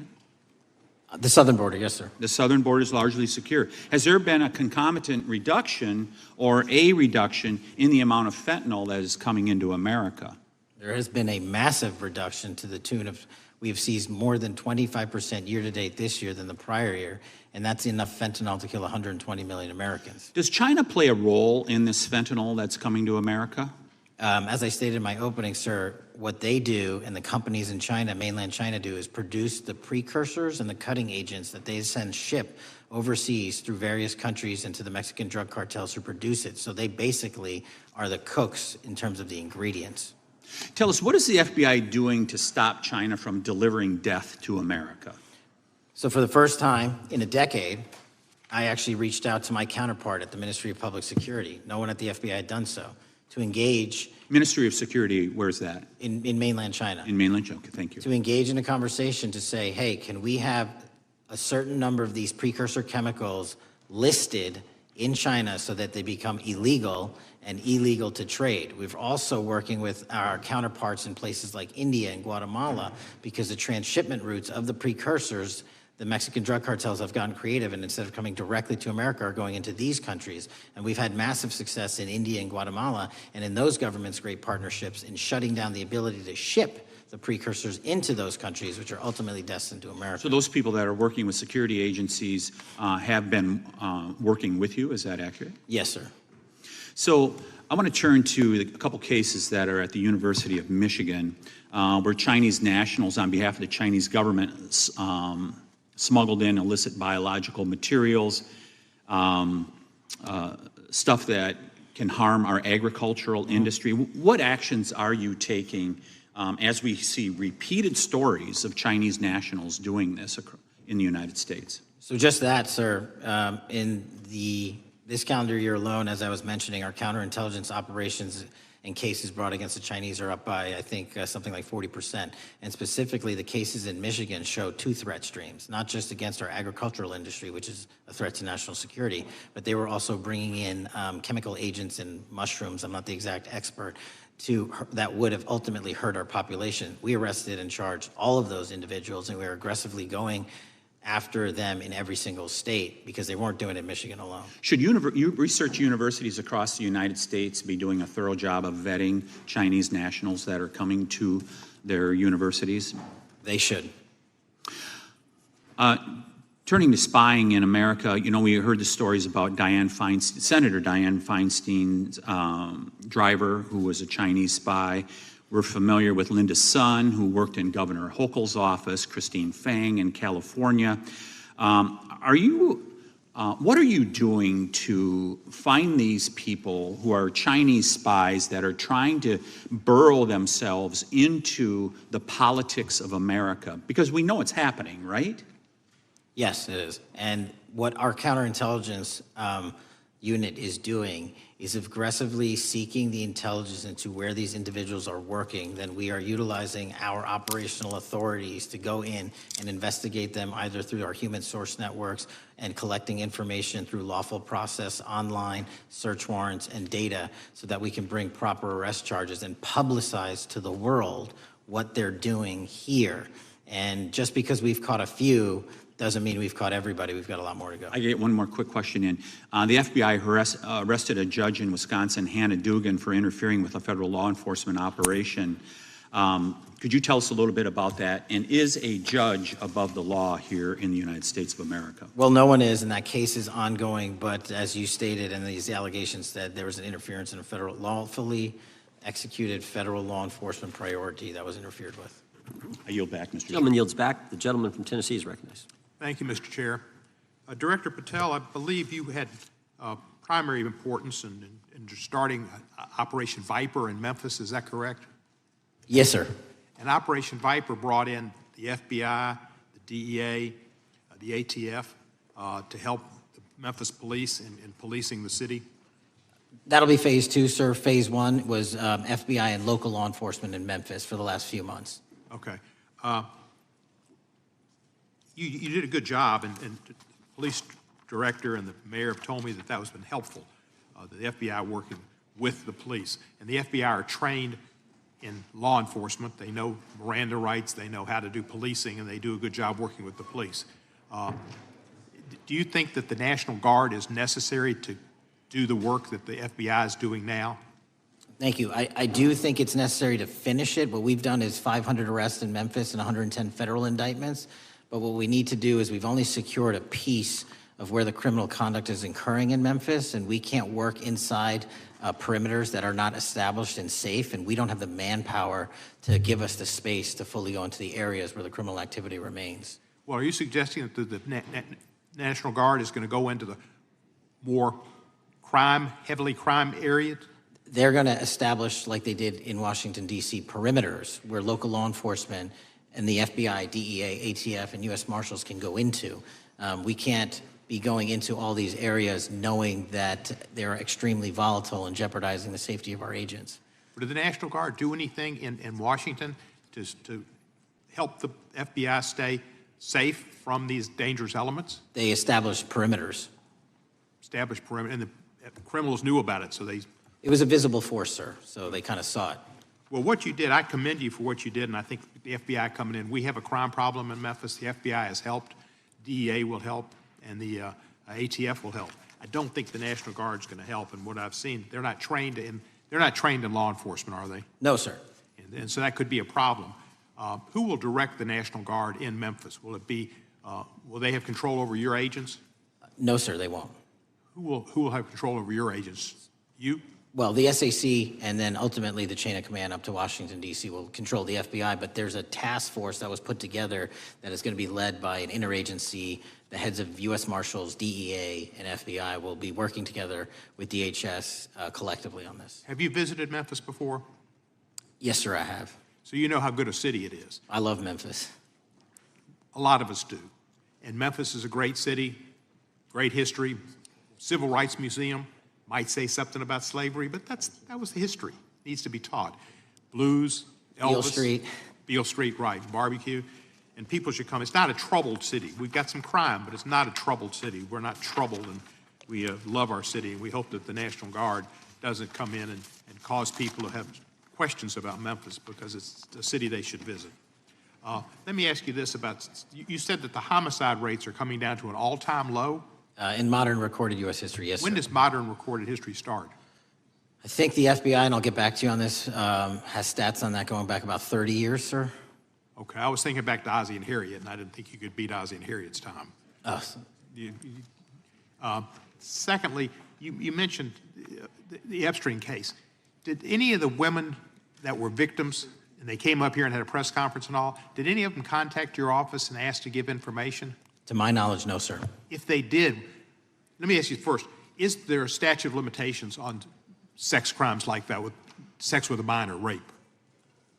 The southern border, yes, sir. The southern border is largely secure. Has there been a concomitant reduction or a reduction in the amount of fentanyl that is coming into America? There has been a massive reduction to the tune of, we have seized more than 25% year-to-date this year than the prior year, and that's enough fentanyl to kill 120 million Americans. Does China play a role in this fentanyl that's coming to America? As I stated in my opening, sir, what they do and the companies in China, mainland China do, is produce the precursors and the cutting agents that they ship overseas through various countries into the Mexican drug cartels who produce it. So they basically are the cooks in terms of the ingredients. Tell us, what is the FBI doing to stop China from delivering death to America? So for the first time in a decade, I actually reached out to my counterpart at the Ministry of Public Security. No one at the FBI had done so, to engage. Ministry of Security, where's that? In mainland China. In mainland China, okay, thank you. To engage in a conversation to say, hey, can we have a certain number of these precursor chemicals listed in China so that they become illegal and illegal to trade. We're also working with our counterparts in places like India and Guatemala because the transshipment routes of the precursors, the Mexican drug cartels have gotten creative, and instead of coming directly to America are going into these countries. And we've had massive success in India and Guatemala, and in those governments, great partnerships in shutting down the ability to ship the precursors into those countries, which are ultimately destined to America. So those people that are working with security agencies have been working with you, is that accurate? Yes, sir. So I want to turn to a couple cases that are at the University of Michigan, where Chinese nationals, on behalf of the Chinese government, smuggled in illicit biological materials, stuff that can harm our agricultural industry. What actions are you taking as we see repeated stories of Chinese nationals doing this in the United States? So just that, sir. In this calendar year alone, as I was mentioning, our counterintelligence operations and cases brought against the Chinese are up by, I think, something like 40%. And specifically, the cases in Michigan show two threat streams, not just against our agricultural industry, which is a threat to national security, but they were also bringing in chemical agents and mushrooms, I'm not the exact expert, that would have ultimately hurt our population. We arrested and charged all of those individuals, and we are aggressively going after them in every single state because they weren't doing it in Michigan alone. Should research universities across the United States be doing a thorough job of vetting Chinese nationals that are coming to their universities? They should. Turning to spying in America, you know, we heard the stories about Senator Dianne Feinstein's driver, who was a Chinese spy. We're familiar with Linda Sun, who worked in Governor Hochul's office, Christine Fang in California. What are you doing to find these people who are Chinese spies that are trying to burrow themselves into the politics of America? Because we know it's happening, right? Yes, it is. And what our counterintelligence unit is doing is aggressively seeking the intelligence into where these individuals are working. Then we are utilizing our operational authorities to go in and investigate them either through our human source networks and collecting information through lawful process, online, search warrants, and data so that we can bring proper arrest charges and publicize to the world what they're doing here. And just because we've caught a few doesn't mean we've caught everybody. We've got a lot more to go. I get one more quick question in. The FBI arrested a judge in Wisconsin, Hannah Dugan, for interfering with a federal law enforcement operation. Could you tell us a little bit about that? And is a judge above the law here in the United States of America? Well, no one is, and that case is ongoing. But as you stated, and these allegations said there was an interference in a federal lawfully executed federal law enforcement priority that was interfered with. I yield back, Mr. Gentleman yields back. The gentleman from Tennessee is recognized. Thank you, Mr. Chair. Director Patel, I believe you had primary importance in starting Operation Viper in Memphis. Is that correct? Yes, sir. And Operation Viper brought in the FBI, the DEA, the ATF to help the Memphis police in policing the city? That'll be phase two, sir. Phase one was FBI and local law enforcement in Memphis for the last few months. Okay. You did a good job, and the police director and the mayor have told me that has been helpful. the FBI working with the police. And the FBI are trained in law enforcement. They know Miranda rights, they know how to do policing, and they do a good job working with the police. Do you think that the National Guard is necessary to do the work that the FBI is doing now? Thank you. I do think it's necessary to finish it. What we've done is 500 arrests in Memphis and 110 federal indictments. But what we need to do is we've only secured a piece of where the criminal conduct is occurring in Memphis, and we can't work inside perimeters that are not established and safe, and we don't have the manpower to give us the space to fully go into the areas where the criminal activity remains. Well, are you suggesting that the National Guard is going to go into the more heavily crime areas? They're going to establish, like they did in Washington, D.C., perimeters where local law enforcement and the FBI, DEA, ATF, and U.S. Marshals can go into. We can't be going into all these areas knowing that they're extremely volatile and jeopardizing the safety of our agents. Did the National Guard do anything in Washington to help the FBI stay safe from these dangerous elements? They established perimeters. Established perimeter, and the criminals knew about it, so they... It was a visible force, sir, so they kind of saw it. Well, what you did, I commend you for what you did, and I think the FBI coming in, we have a crime problem in Memphis. The FBI has helped, DEA will help, and the ATF will help. I don't think the National Guard is going to help, and what I've seen, they're not trained in law enforcement, are they? No, sir. And so that could be a problem. Who will direct the National Guard in Memphis? Will it be, will they have control over your agents? No, sir, they won't. Who will have control over your agents? You? Well, the SAC and then ultimately the chain of command up to Washington, D.C. will control the FBI, but there's a task force that was put together that is going to be led by an interagency. The heads of U.S. Marshals, DEA, and FBI will be working together with DHS collectively on this. Have you visited Memphis before? Yes, sir, I have. So you know how good a city it is. I love Memphis. A lot of us do. And Memphis is a great city, great history, civil rights museum. Might say something about slavery, but that was the history. It needs to be taught. Blues, Elvis. Beale Street. Beale Street, right. Barbecue. And people should come. It's not a troubled city. We've got some crime, but it's not a troubled city. We're not troubled, and we love our city, and we hope that the National Guard doesn't come in and cause people to have questions about Memphis because it's a city they should visit. Let me ask you this about, you said that the homicide rates are coming down to an all-time low? In modern recorded U.S. history, yes, When sir. does modern recorded history start? I think the FBI, and I'll get back to you on this, has stats on that going back about 30 years, sir. Okay, I was thinking back to Ozzie and Harriet, and I didn't think you could beat Ozzie and Harriet's time. Secondly, you mentioned the Epstein case. Did any of the women that were victims, and they came up here and had a press conference and all, did any of them contact your office and ask to give information? To my knowledge, no, sir. If they did, let me ask you first, is there a statute of limitations on sex crimes like that, with sex with a minor, rape?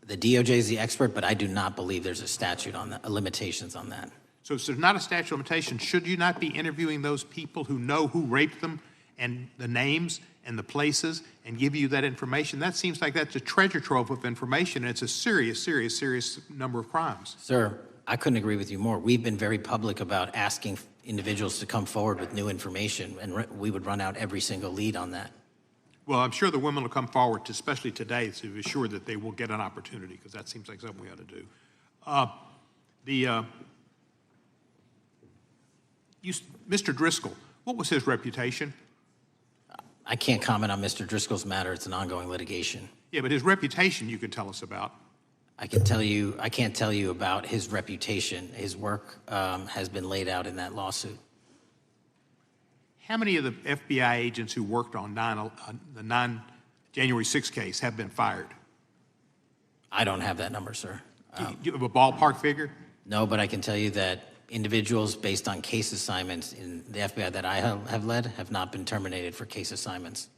The DOJ is the expert, but I do not believe there's a statute on that, limitations on that. So if there's not a statute of limitations, should you not be interviewing those people who know who raped them and the names and the places and give you that information? That seems like that's a treasure trove of information, and it's a serious, serious, serious number of crimes. Sir, I couldn't agree with you more. We've been very public about asking individuals to come forward with new information, and we would run out every single lead on that. Well, I'm sure the women will come forward, especially today, to be sure that they will get an opportunity, because that seems like something we ought to do. Mr. Driscoll, what was his reputation? I can't comment on Mr. Driscoll's matter. It's an ongoing litigation. Yeah, but his reputation you could tell us about. I can't tell you about his reputation. His work has been laid out in that lawsuit. How many of the FBI agents who worked on the January 6th case have been fired? I don't have that number, sir. Do you have a ballpark figure? No, but I can tell you that individuals based on case assignments in the FBI that I have led have not been terminated for case assignments.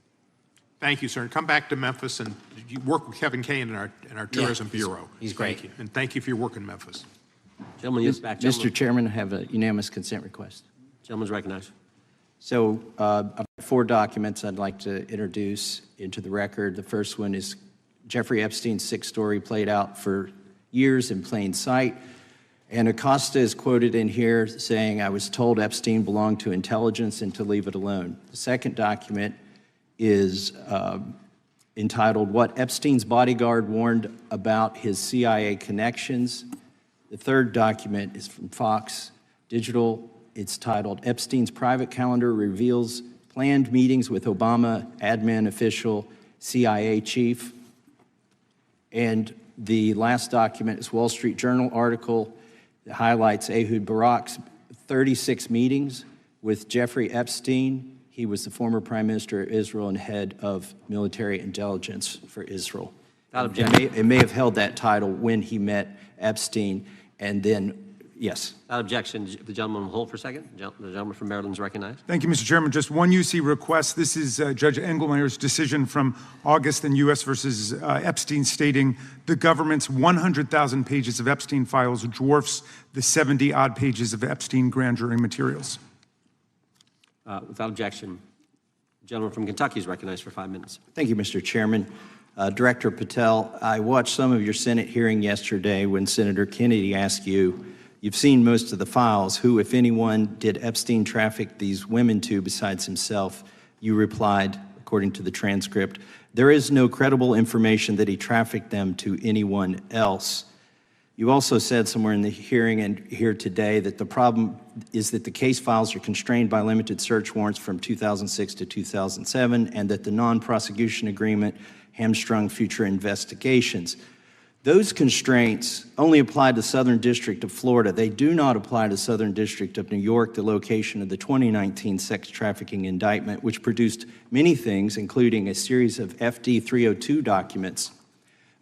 Thank you, sir. And come back to Memphis, and you work with Kevin Kane in our Tourism Bureau. He's great. Thank you. And thank you for your work in Memphis. Gentleman, yes, back. Mr. Chairman, I have a unanimous consent request. Gentleman's recognized. So I've got 4 documents I'd like to introduce into the record. The first one is Jeffrey Epstein's 6 story played out for years in plain sight. And Acosta is quoted in here saying, "I was told Epstein belonged to intelligence and to leave it alone." The second document is entitled What Epstein's Bodyguard Warned About His CIA Connections. The third document is from Fox Digital. It's titled Epstein's Private Calendar Reveals Planned Meetings with Obama Admin Official, CIA Chief. And the last document is Wall Street Journal article that highlights Ehud Barak's 36 meetings with Jeffrey Epstein. He was the former Prime Minister of Israel and head of military intelligence for Israel. It may have held that title when he met Epstein, and then, yes. Without objection, the gentleman will hold for a second. The gentleman from Maryland is recognized. Thank you, Mr. Chairman. Just one UC request. This is Judge Engelmeyer's decision from August in U.S. versus Epstein, stating the government's 100,000 pages of Epstein files dwarfs the 70-odd pages of Epstein grand jury materials. Without objection, the gentleman from Kentucky is recognized for 5 minutes. Thank you, Mr. Chairman. Director Patel, I watched some of your Senate hearing yesterday when Senator Kennedy asked you, you've seen most of the files, who, if anyone, did Epstein traffic these women to besides himself? You replied, according to the transcript, there is no credible information that he trafficked them to anyone else. You also said somewhere in the hearing and here today that the problem is that the case files are constrained by limited search warrants from 2006 to 2007, and that the non-prosecution agreement hamstrung future investigations. Those constraints only apply to Southern District of Florida. They do not apply to Southern District of New York, the location of the 2019 sex trafficking indictment, which produced many things, including a series of FD 302 documents.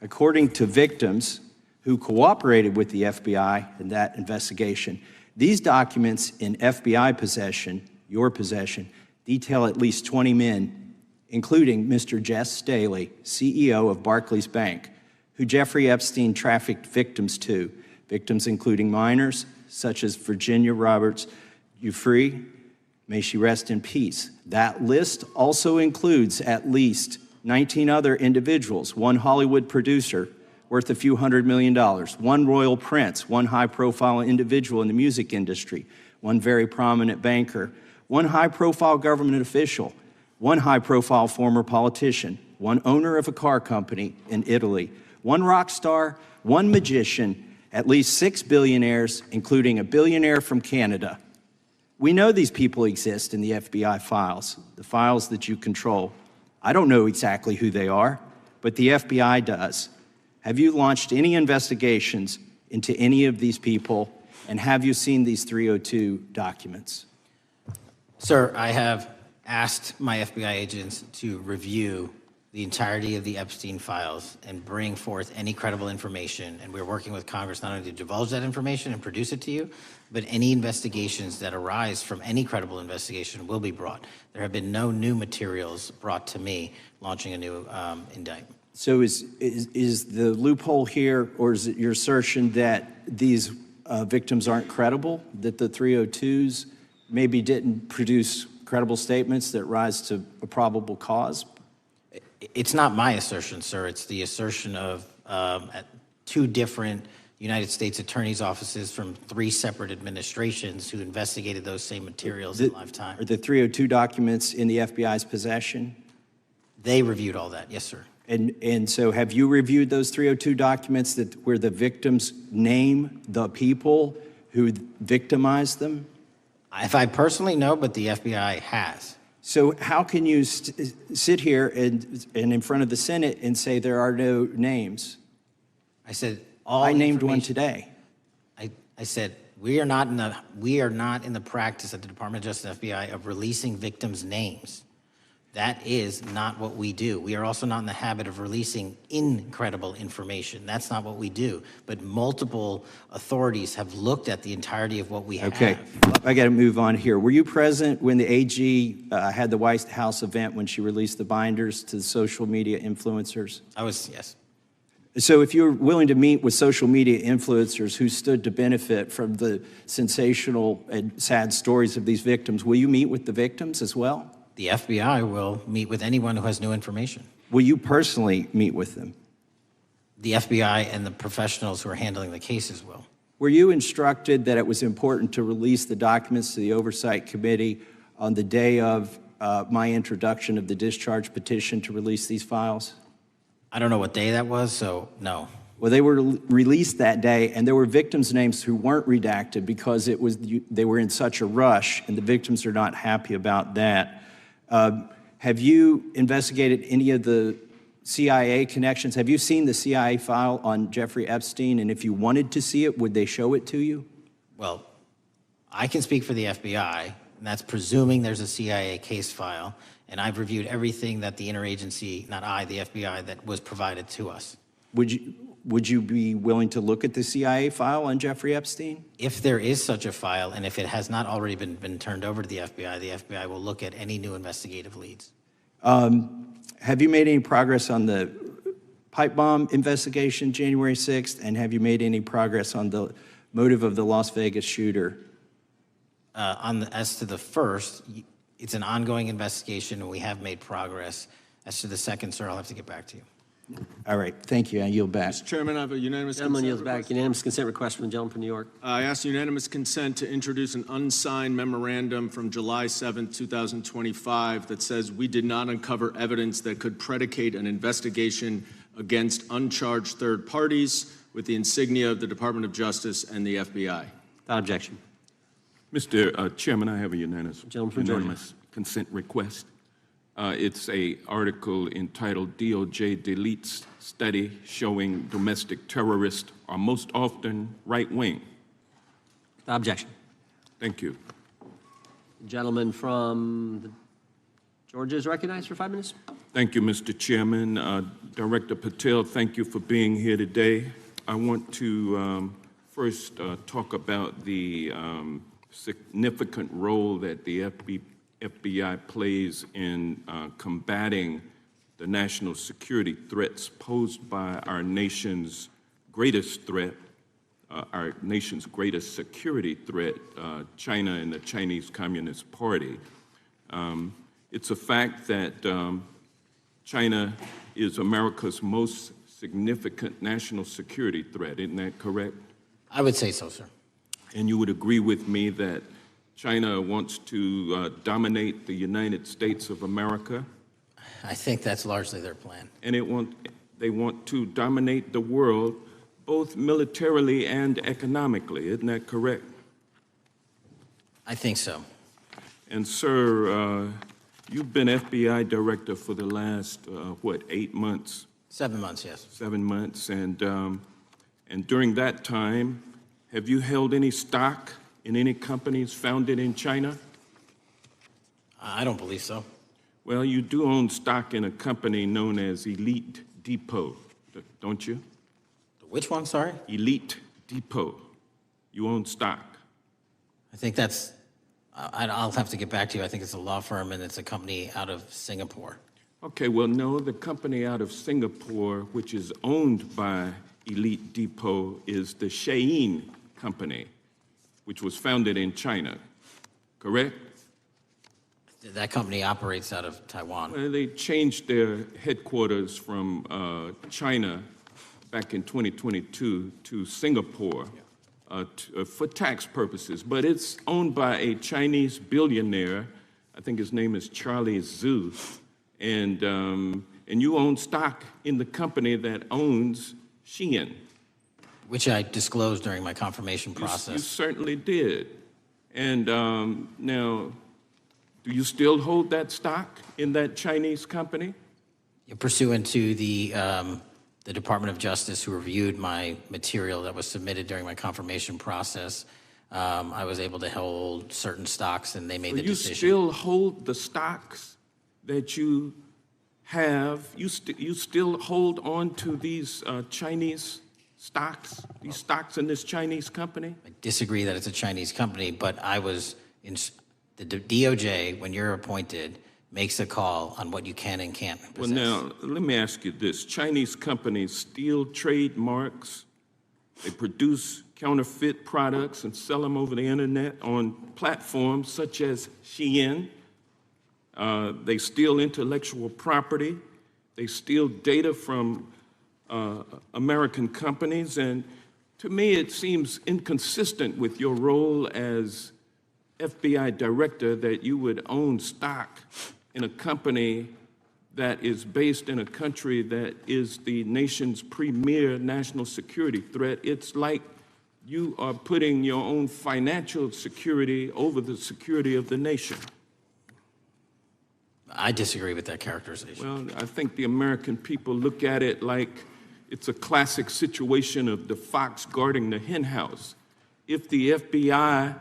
According to victims who cooperated with the FBI in that investigation, these documents in FBI possession, your possession, detail at least 20 men, including Mr. Jess Staley, CEO of Barclays Bank, who Jeffrey Epstein trafficked victims to, victims including minors, such as Virginia Roberts Giuffre, may she rest in peace. That list also includes at least 19 other individuals, one Hollywood producer worth a few $100 million, one royal prince, one high-profile individual in the music industry, one very prominent banker, one high-profile government official, one high-profile former politician, one owner of a car company in Italy, one rock star, one magician, at least 6 billionaires, including a billionaire from Canada. We know these people exist in the FBI files, the files that you control. I don't know exactly who they are, but the FBI does. Have you launched any investigations into any of these people, and have you seen these 302 documents? Sir, I have asked my FBI agents to review the entirety of the Epstein files and bring forth any credible information. And we're working with Congress not only to divulge that information and produce it to you, but any investigations that arise from any credible investigation will be brought. There have been no new materials brought to me launching a new indictment. So is the loophole here, or is it your assertion that these victims aren't credible, that the 302s maybe didn't produce credible statements that rise to a probable cause? It's not my assertion, sir. It's the assertion of two different United States attorneys' offices from 3 separate administrations who investigated those same materials in lifetime. Are the 302 documents in the FBI's possession? They reviewed all that, yes, sir. And so have you reviewed those 302 documents where the victims name the people who victimized them? If I personally know, but the FBI has. So how can you sit here and in front of the Senate and say there are no names? I said I named one today. I said we are not in the practice at the Department of Justice and FBI of releasing victims' names. That is not what we do. We are also not in the habit of releasing incredible information. That's not what we do. But multiple authorities have looked at the entirety of what we have. Okay, I got to move on here. Were you present when the AG had the White House event when she released the binders to the social media influencers? I was, yes. So if you're willing to meet with social media influencers who stood to benefit from the sensational and sad stories of these victims, will you meet with the victims as well? The FBI will meet with anyone who has new information. Will you personally meet with them? The FBI and the professionals who are handling the cases will. Were you instructed that it was important to release the documents to the Oversight Committee on the day of my introduction of the discharge petition to release these files? I don't know what day that was, so no. Well, they were released that day, and there were victims' names who weren't redacted because they were in such a rush, and the victims are not happy about that. Have you investigated any of the CIA connections? Have you seen the CIA file on Jeffrey Epstein? And if you wanted to see it, would they show it to you? Well, I can speak for the FBI, and that's presuming there's a CIA case file, and I've reviewed everything that the interagency, not I, the FBI, that was provided to us. Would you be willing to look at the CIA file on Jeffrey Epstein? If there is such a file, and if it has not already been turned over to the FBI will look at any new investigative leads. Have you made any progress on the pipe bomb investigation January 6th? And have you made any progress on the motive of the Las Vegas shooter? As to the first, it's an ongoing investigation, and we have made progress. As to the second, sir, I'll have to get back to you. All right, thank you. I yield back. Mr. Chairman, I have a unanimous Gentleman consent yields back. request. Unanimous consent request from the gentleman from New York. I ask unanimous consent to introduce an unsigned memorandum from July 7, 2025 that says we did not uncover evidence that could predicate an investigation against uncharged third parties with the insignia of the Department of Justice and the FBI. Without objection. Mr. Chairman, I have a unanimous Gentleman from Georgia. consent request. It's an article entitled DOJ Deletes Study Showing Domestic Terrorists Are Most Often Right-Wing. Without objection. Thank you. Gentleman from Georgia is recognized for 5 minutes. Thank you, Mr. Chairman. Director Patel, thank you for being here today. I want to first talk about the significant role that the FBI plays in combating the national security threats posed by our nation's greatest threat, our nation's greatest security threat, China and the Chinese Communist Party. It's a fact that China is America's most significant national security threat, isn't that correct? I would say so, sir. And you would agree with me that China wants to dominate the United States of America? I think that's largely their plan. And they want to dominate the world, both militarily and economically, isn't that correct? I think so. And sir, you've been FBI director for the last, 8 months? 7 months, yes. 7 months, and during that time, have you held any stock in any companies founded in China? I don't believe so. Well, you do own stock in a company known as Elite Depot, don't you? Which one, sorry? Elite Depot. You own stock. I think that's, I'll have to get back to you. I think it's a law firm and it's a company out of Singapore. Okay, well, no, the company out of Singapore, which is owned by Elite Depot, is the Shein Company, which was founded in China, correct? That company operates out of Taiwan. Well, they changed their headquarters from China back in 2022 to Singapore for tax purposes, but it's owned by a Chinese billionaire. I think his name is Charlie Zhu, and you own stock in the company that owns Shein. Which I disclosed during my confirmation process. You certainly did. And now, do you still hold that stock in that Chinese company? Pursuant to the Department of Justice, who reviewed my material that was submitted during my confirmation process, I was able to hold certain stocks, and they made the decision. You still hold the stocks that you have? You still hold on to these Chinese stocks, these stocks in this Chinese company? I disagree that it's a Chinese company, but I was in the DOJ, when you're appointed, makes a call on what you can and can't possess. Well, now, let me ask you this. Chinese companies steal trademarks, they produce counterfeit products and sell them over the internet on platforms such as Shein. They steal intellectual property. They steal data from American companies, and to me it seems inconsistent with your role as FBI director that you would own stock in a company that is based in a country that is the nation's premier national security threat. It's like you are putting your own financial security over the security of the nation. I disagree with that characterization. Well, I think the American people look at it like it's a classic situation of the fox guarding the hen house. If the FBI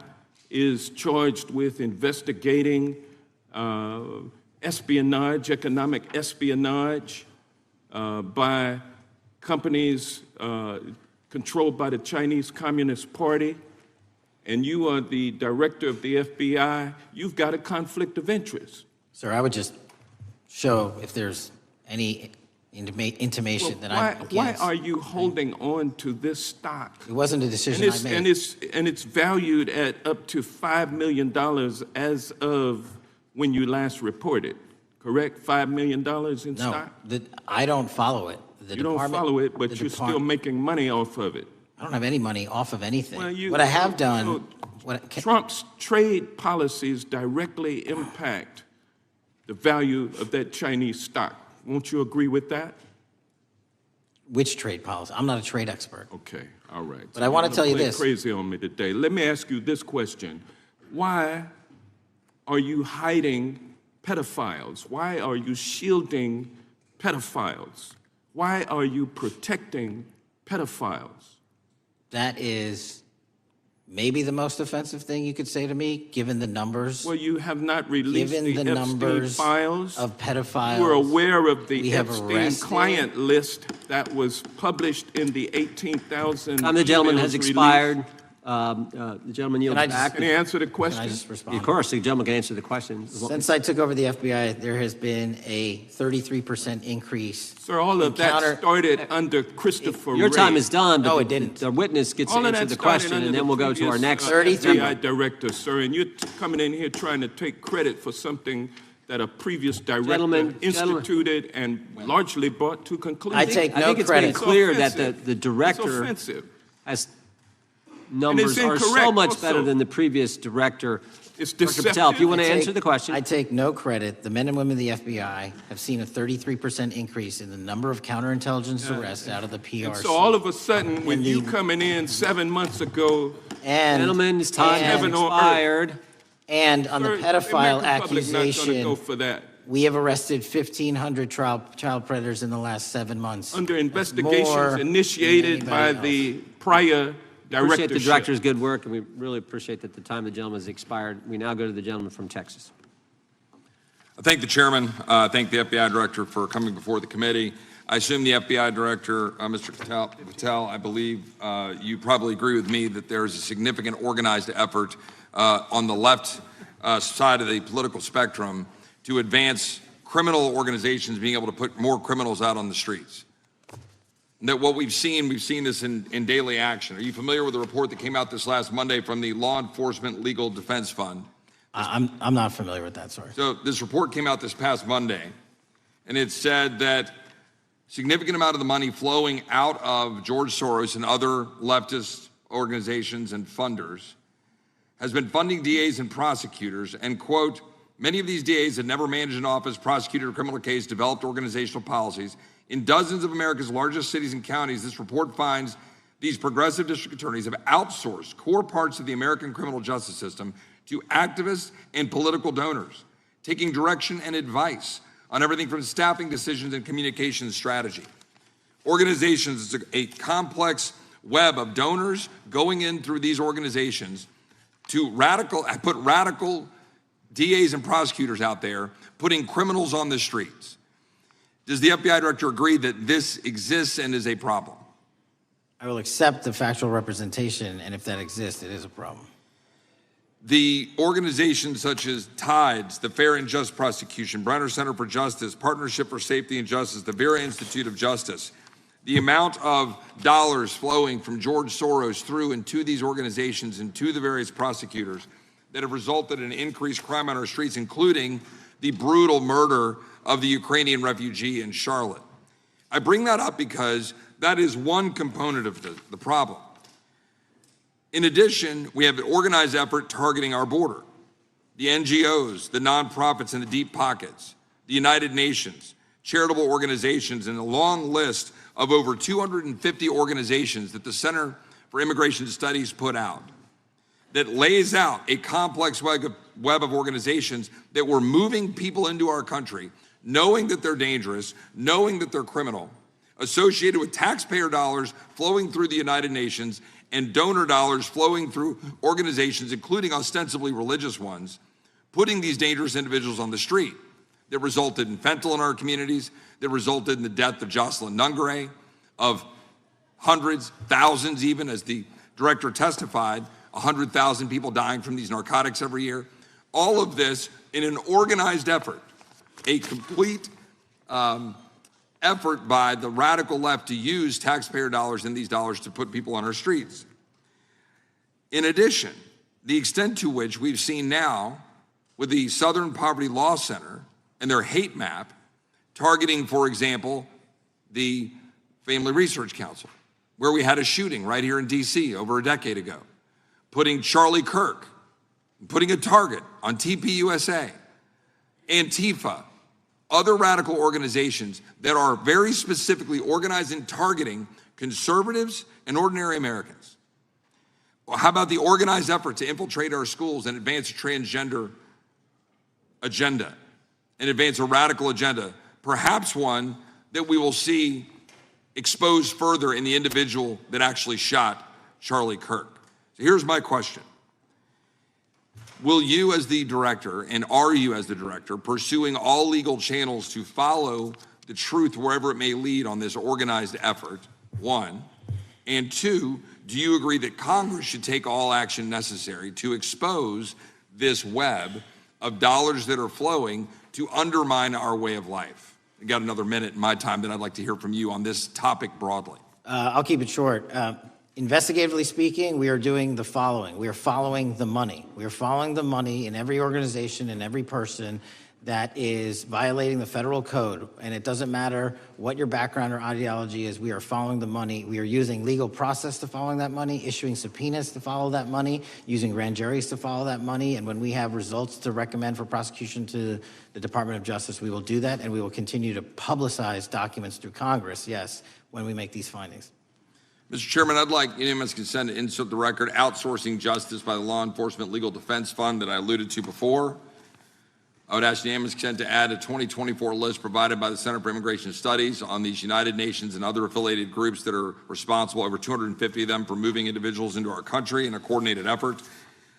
is charged with investigating espionage, economic espionage by companies controlled by the Chinese Communist Party, and you are the director of the FBI, you've got a conflict of interest. Sir, I would just show if there's any intimation that I'm against. Why are you holding on to this stock? It wasn't a decision I made. And it's valued at up to $5 million as of when you last reported, correct? $5 million in stock? No, I don't follow it. You don't follow it, but you're still making money off of it. I don't have any money off of anything. Well, what I have done... Trump's trade policies directly impact the value of that Chinese stock. Won't you agree with that? Which trade policy? I'm not a trade expert. Okay, all right. But I want to tell you this. Crazy on me today. Let me ask you this question. Why are you hiding pedophiles? Why are you shielding pedophiles? Why are you protecting pedophiles? That is maybe the most offensive thing you could say to me, given the numbers. Well, you have not released given the the Epstein numbers files of pedophiles. You are aware of the Epstein arrested. client list that was published in the 18,000 The gentleman has emails expired. released? The gentleman yields back. Can you answer the question? Can I just respond? Of course, the gentleman can answer the question. Since I took over the FBI, there has been a 33% increase. Sir, all of that started under Christopher Your Wray. time is done, but No, it didn't. the witness gets All to of answer that the started question, under and then the we'll go to our previous, next FBI director, sir, and you're coming in here trying to take credit for something that a previous director instituted and largely brought to conclusion. I take no I think it's credit. been clear that offensive. the director It's offensive. has numbers are so incorrect much better also. than the previous director. It's Director Patel, if you want to I take- answer the question. I take no credit. The men and women of the FBI have seen a 33% increase in the number of counterintelligence arrests out of the PRC. And so all of a sudden, when you coming in 7 months ago, Gentlemen's time has heaven on earth. expired. And on the Sir, pedophile American public not gonna accusation, go for that. we have arrested 1,500 child predators in the last 7 months. Under That's investigations more than initiated by anybody the prior Appreciate the directorship. director's good work, and we really appreciate that the time of the gentleman has expired. We now go to the gentleman from Texas. I thank the chairman. I thank the FBI director for coming before the committee. I assume the FBI director, Mr. Patel, I believe you probably agree with me that there is a significant organized effort on the left side of the political spectrum to advance criminal organizations being able to put more criminals out on the streets. That what we've seen this in daily action. Are you familiar with the report that came out this last Monday from the Law Enforcement Legal Defense Fund? I'm not familiar with that, sorry. So this report came out this past Monday, and it said that significant amount of the money flowing out of George Soros and other leftist organizations and funders has been funding DAs and prosecutors, and quote, many of these DAs had never managed an office, prosecuted a criminal case, developed organizational policies. In dozens of America's largest cities and counties, this report finds these progressive district attorneys have outsourced core parts of the American criminal justice system to activists and political donors, taking direction and advice on everything from staffing decisions and communication strategy. Organizations, it's a complex web of donors going in through these organizations to put radical DAs and prosecutors out there, putting criminals on the streets. Does the FBI director agree that this exists and is a problem? I will accept the factual representation, and if that exists, it is a problem. The organizations such as TIDES, the Fair and Just Prosecution, Brenner Center for Justice, Partnership for Safety and Justice, the Vera Institute of Justice, the amount of dollars flowing from George Soros through and to these organizations and to the various prosecutors that have resulted in increased crime on our streets, including the brutal murder of the Ukrainian refugee in Charlotte. I bring that up because that is one component of the problem. In addition, we have an organized effort targeting our border. the NGOs, the nonprofits, and the deep pockets, the United Nations, charitable organizations, and a long list of over 250 organizations that the Center for Immigration Studies put out that lays out a complex web of organizations that were moving people into our country, knowing that they're dangerous, knowing that they're criminal, associated with taxpayer dollars flowing through the United Nations and donor dollars flowing through organizations, including ostensibly religious ones, putting these dangerous individuals on the street. That resulted in fentanyl in our communities, that resulted in the death of Jocelyn Nungare, of hundreds, thousands even, as the director testified, 100,000 people dying from these narcotics every year. All of this in an organized effort, a complete effort by the radical left to use taxpayer dollars and these dollars to put people on our streets. In addition, the extent to which we've seen now with the Southern Poverty Law Center and their hate map targeting, for example, the Family Research Council, where we had a shooting right here in DC over a decade ago, putting Charlie Kirk, putting a target on TPUSA, Antifa, other radical organizations that are very specifically organized in targeting conservatives and ordinary Americans. Well, how about the organized effort to infiltrate our schools and advance a transgender agenda and advance a radical agenda, perhaps one that we will see exposed further in the individual that actually shot Charlie Kirk. So here's my question. Will you as the director, and are you as the director, pursuing all legal channels to follow the truth wherever it may lead on this organized effort, one? And two, do you agree that Congress should take all action necessary to expose this web of dollars that are flowing to undermine our way of life? I got another minute in my time that I'd like to hear from you on this topic broadly. I'll keep it short. Investigatively speaking, we are doing the following. We are following the money. We are following the money in every organization and every person that is violating the federal code. And it doesn't matter what your background or ideology is, we are following the money. We are using legal process to follow that money, issuing subpoenas to follow that money, using grand juries to follow that money. And when we have results to recommend for prosecution to the Department of Justice, we will do that, and we will continue to publicize documents through Congress, yes, when we make these findings. Mr. Chairman, I'd like unanimous consent to insert the record outsourcing justice by the Law Enforcement Legal Defense Fund that I alluded to before. I would ask unanimous consent to add a 2024 list provided by the Center for Immigration Studies on these United Nations and other affiliated groups that are responsible, over 250 of them, for moving individuals into our country in a coordinated effort.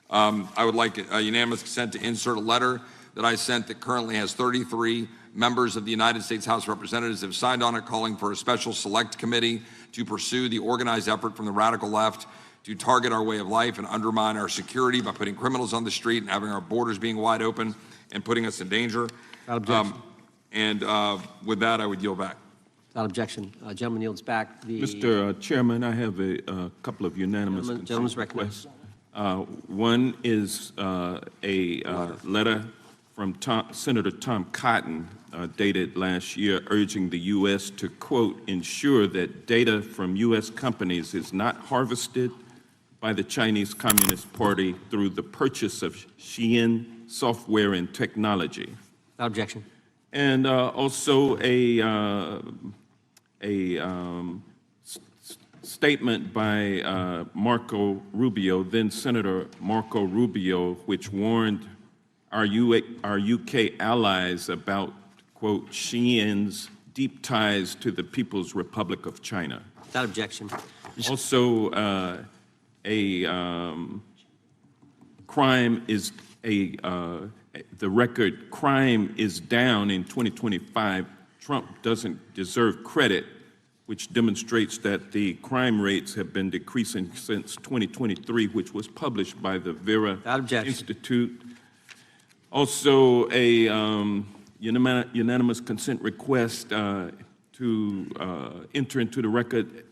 I would like a unanimous consent to insert a letter that I sent that currently has 33 members of the United States House of Representatives have signed on it, calling for a special select committee to pursue the organized effort from the radical left to target our way of life and undermine our security by putting criminals on the street and having our borders being wide open and putting us in danger. With that, I would yield back. Without objection. Gentleman yields back. Mr. Chairman, I have a couple of unanimous Gentleman's recognized. One is a letter from Senator Tom Cotton, dated last year, urging the U.S. to, quote, ensure that data from U.S. companies is not harvested by the Chinese Communist Party through the purchase of Xi'an software and technology. Without objection. And also a statement by Marco Rubio, then Senator Marco Rubio, which warned our UK allies about, quote, Xi'an's deep ties to the People's Republic of China. Without objection. Also, the record crime is down in 2025. Trump doesn't deserve credit, which demonstrates that the crime rates have been decreasing since 2023, which was published by the Vera Institute. Also, a unanimous consent request to enter into the record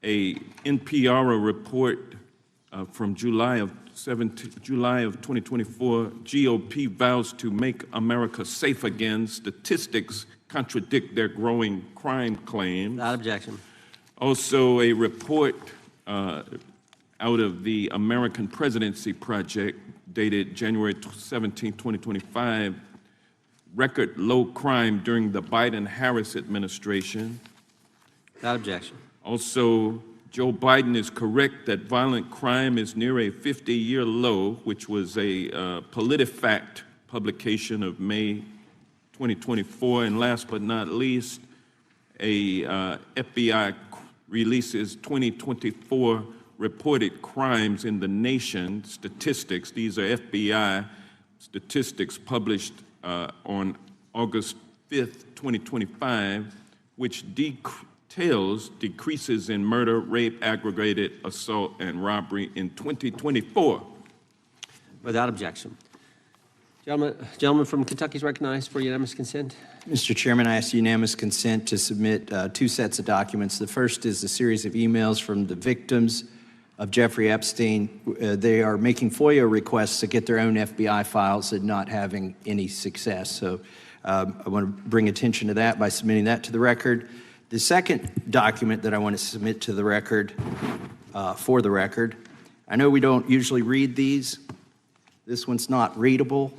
a NPR report from July of 2024. GOP vows to make America safe again. Statistics contradict their growing crime claims. Without objection. Also, a report out of the American Presidency Project dated January 17, 2025, record low crime during the Biden-Harris administration. Without objection. Also, Joe Biden is correct that violent crime is near a 50-year low, which was a PolitiFact publication of May 2024. And last but not least, a FBI releases 2024 reported crimes in the nation statistics. These are FBI statistics published on August 5th, 2025, which details decreases in murder, rape, aggravated assault, and robbery in 2024. Without objection. Gentleman from Kentucky is recognized for unanimous consent. Mr. Chairman, I ask unanimous consent to submit two sets of documents. The first is a series of emails from the victims of Jeffrey Epstein. They are making FOIA requests to get their own FBI files and not having any success. So I want to bring attention to that by submitting that to the record. The second document that I want to submit to the record, for the record, I know we don't usually read these. This one's not readable.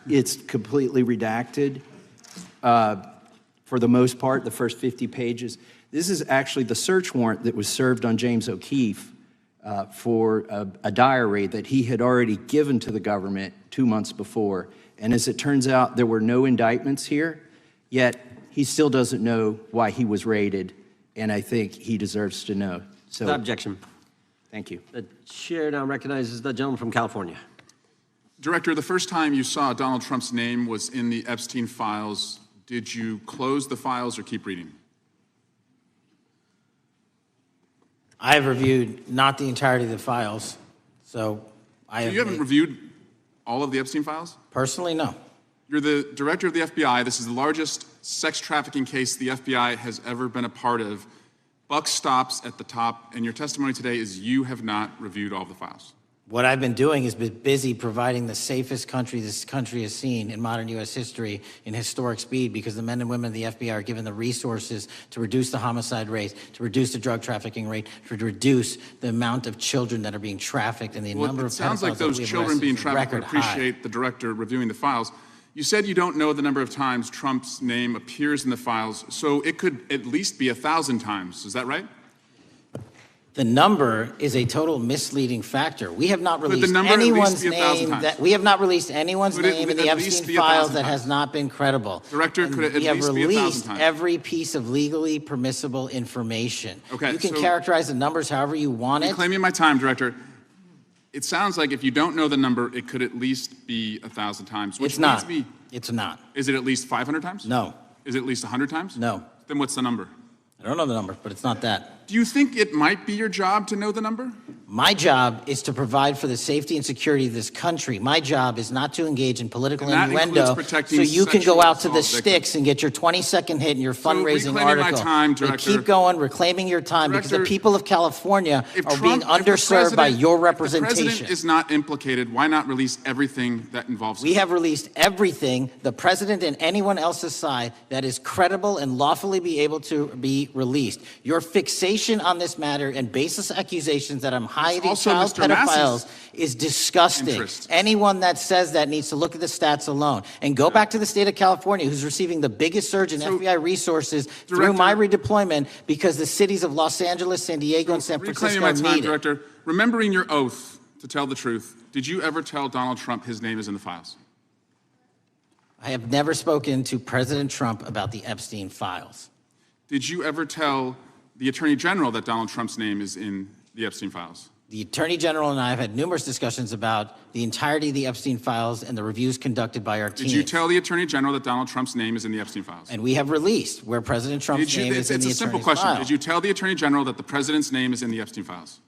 It's completely redacted for the most part, the first 50 pages. This is actually the search warrant that was served on James O'Keefe for a diary that he had already given to the government 2 months before. And as it turns out, there were no indictments here, yet he still doesn't know why he was raided, and I think he deserves to know. So, Without objection. Thank you. The chair now recognizes the gentleman from California. Director, the first time you saw Donald Trump's name was in the Epstein files. Did you close the files or keep reading? I have reviewed not the entirety of the files, so You haven't reviewed all of the Epstein files? Personally, no. You're the director of the FBI. This is the largest sex trafficking case the FBI has ever been a part of. Buck stops at the top, and your testimony today is you have not reviewed all of the files. What I've been doing is been busy providing the safest country this country has seen in modern U.S. history in historic speed, because the men and women of the FBI are given the resources to reduce the homicide rate, to reduce the drug trafficking rate, to reduce the amount of children that are being trafficked, and the number of pedophiles. It sounds like those children being trafficked would appreciate the director reviewing the files. You said you don't know the number of times Trump's name appears in the files, so it could at least be 1,000 times. Is that right? The number is a total misleading factor. We have not released number anyone's at least be 1,000 name times? that we have not released anyone's Could it name in the at least Epstein be 1,000 files that times? has not been credible. Director, And could it at we have least be 1,000 released times? every piece of legally permissible information. Okay, you can so- characterize the numbers however you want it. Reclaiming my time, Director. It sounds like if you don't know the number, it could at least be 1,000 times. Which It's not. leads me- It's not. Is it at least 500 times? No. Is it at least 100 times? No. Then what's the number? I don't know the number, but it's not that. Do you think it might be your job to know the number? My job is to provide for the safety and security of this country. My job is not to engage in political And that innuendo includes protecting so you can sexual go out to the assault sticks and get your 20-second hit in your fundraising reclaiming my article. time, And Director. keep going, reclaiming your time, because the Director, people of California If are being Trump- if the underserved by president- your If the representation. president is not implicated, why not release everything that involves We him? have released everything, the president and anyone else's side, that is credible and lawfully be able to be released. Your fixation on this matter and baseless accusations that I'm hiding also child Mr. Massey's pedophiles is disgusting. interest. Anyone that says that needs to look at the stats alone. And go back to the state of California, who's receiving the biggest surge in FBI resources through my redeployment, because the cities of Los Angeles, San Diego, and San Reclaiming Francisco my time, need it. Director. Remembering your oath to tell the truth, did you ever tell Donald Trump his name is in the files? I have never spoken to President Trump about the Epstein files. Did you ever tell the Attorney General that Donald Trump's name is in the Epstein files? The Attorney General and I have had numerous discussions about the entirety of the Epstein files and the reviews conducted by our team. Did you tell the Attorney General that Donald Trump's name is in the Epstein files? And we have released where President Trump's name is in It's the a simple attorney's question. file. Did you tell the Attorney General that the President's name is in the Epstein files?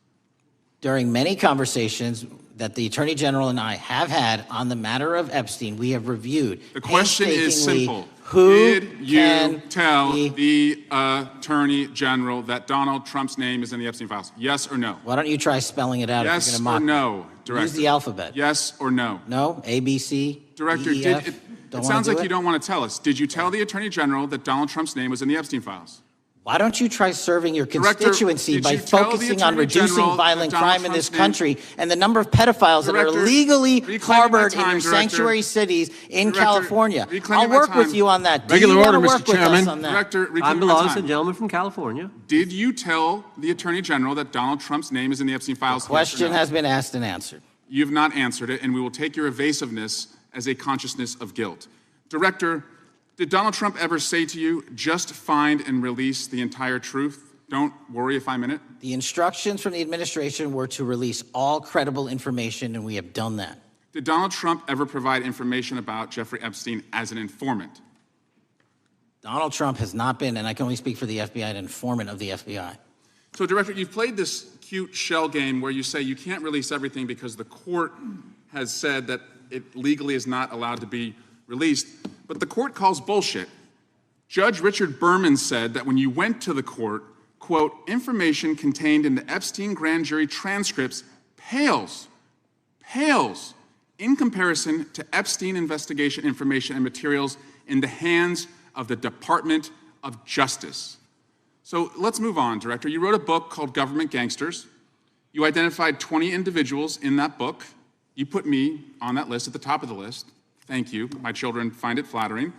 During many conversations that the Attorney General and I have had on the matter of Epstein, we have reviewed. The question is painstakingly simple. Who Did you can tell the Attorney General that Donald Trump's name is in the Epstein files? Yes or no? Why don't you try spelling it out Yes if you're or going to mock no, me? Director? Use the alphabet. Yes or no? No? A, B, C, Director, D, E, F? it Don't sounds wanna do like you don't want to tell us. Did you tell the Attorney General that Donald Trump's name was in the Epstein files? Why don't you try serving your Director, constituency did by you tell the focusing on Attorney reducing General violent that Donald crime in this Trump's country and the number of pedophiles that are Director, legally reclaiming harbored my time, in your Director. sanctuary cities in Director, California? reclaiming I'll my work with time. you on that. Do Regular you want order, to work Mr. with Chairman. us on that? Director, Time reclaiming my belongs to time. the gentleman from California. Did you tell the Attorney General that Donald Trump's name is in the Epstein files? Question has been asked and answered. You've not answered it, and we will take your evasiveness as a consciousness of guilt. Director, did Donald Trump ever say to you, just find and release the entire truth? Don't worry if I'm in it. The instructions from the administration were to release all credible information, and we have done that. Did Donald Trump ever provide information about Jeffrey Epstein as an informant? Donald Trump has not been, and I can only speak for the FBI, an informant of the FBI. So, Director, you've played this cute shell game where you say you can't release everything because the court has said that it legally is not allowed to be released, but the court calls bullshit. Judge Richard Berman said that when you went to the court, quote, information contained in the Epstein grand jury transcripts pales in comparison to Epstein investigation information and materials in the hands of the Department of Justice. So let's move on, Director. You wrote a book called Government Gangsters. You identified 20 individuals in that book. You put me on that list at the top of the list. Thank you. My children find it flattering.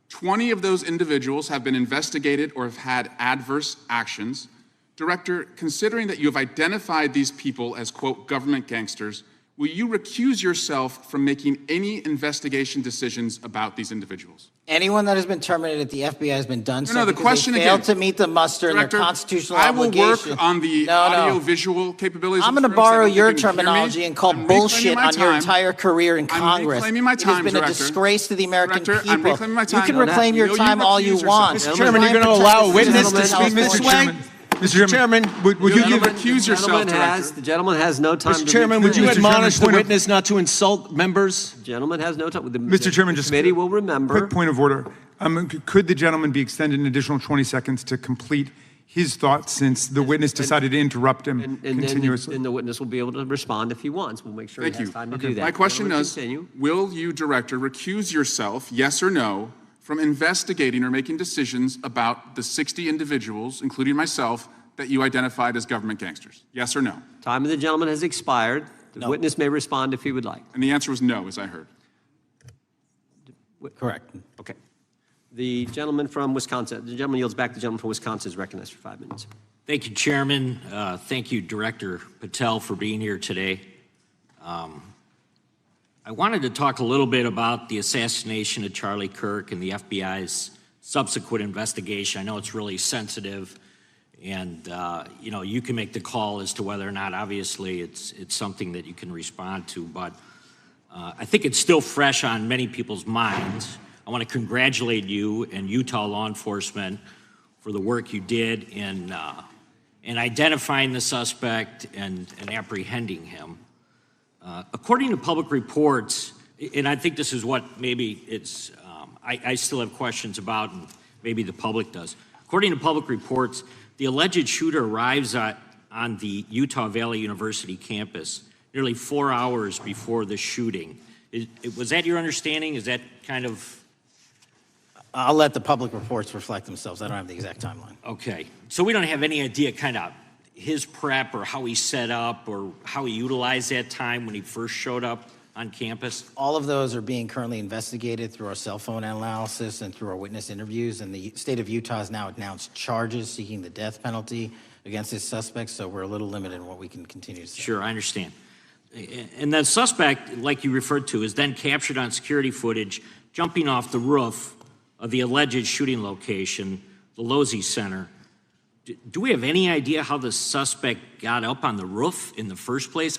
20 of those individuals have been investigated or have had adverse actions. Director, considering that you have identified these people as, quote, government gangsters, will you recuse yourself from making any investigation decisions about these individuals? Anyone that has been terminated at the FBI has been done so the because question they failed again. to meet the muster in their Director, constitutional I will obligation. work on the audio-visual capabilities. I'm going to borrow your terminology and call bullshit on your entire career in Congress. reclaiming my It time, has been Director. a disgrace to the American Director, I'm people. reclaiming my You time. can No, reclaim your no, you time all recuse you yourself. want. Mr. Chairman, you're Try and gonna protect allow a the witness citizens to of speak, Mr. California. Chairman? Mr. Chairman, would you recuse yourself, Director? The gentleman has no time Mr. to Chairman, would you recuse. admonish the witness not to insult members? The gentleman has no time. Mr. Chairman, just committee will remember. Quick point of order. Could the gentleman be extended an additional 20 seconds to complete his thoughts since the witness decided to interrupt him continuously? And the witness will be able to respond if he wants. We'll make sure he has time to do that. My question Gentlemen, is, continue. will you, Director, recuse yourself, yes or no, from investigating or making decisions about the 60 individuals, including myself, that you identified as government gangsters? Yes or no? Time of the gentleman has expired. The witness may respond if he would like. And the answer was no, as I heard. Correct. Okay. The gentleman from Wisconsin, the gentleman yields back. The gentleman from Wisconsin is recognized for 5 minutes. Thank you, Chairman. Thank you, Director Patel, for being here today. I wanted to talk a little bit about the assassination of Charlie Kirk and the FBI's subsequent investigation. I know it's really sensitive, and you can make the call as to whether or not, obviously, it's something that you can respond to, but I think it's still fresh on many people's minds. I want to congratulate you and Utah law enforcement for the work you did in identifying the suspect and apprehending him. According to public reports, and I think this is what maybe it's, I still have questions about, and maybe the public does. According to public reports, the alleged shooter arrives on the Utah Valley University campus nearly 4 hours before the shooting. Was that your understanding? Is that kind of... I'll let the public reports reflect themselves. I don't have the exact timeline. Okay. So we don't have any idea kind of his prep or how he set up or how he utilized that time when he first showed up on campus? All of those are being currently investigated through our cell phone analysis and through our witness interviews. And the state of Utah has now announced charges seeking the death penalty against this suspect. So we're a little limited in what we can continue to say. Sure, I understand. And that suspect, like you referred to, is then captured on security footage jumping off the roof of the alleged shooting location, the Losey Center. Do we have any idea how the suspect got up on the roof in the first place?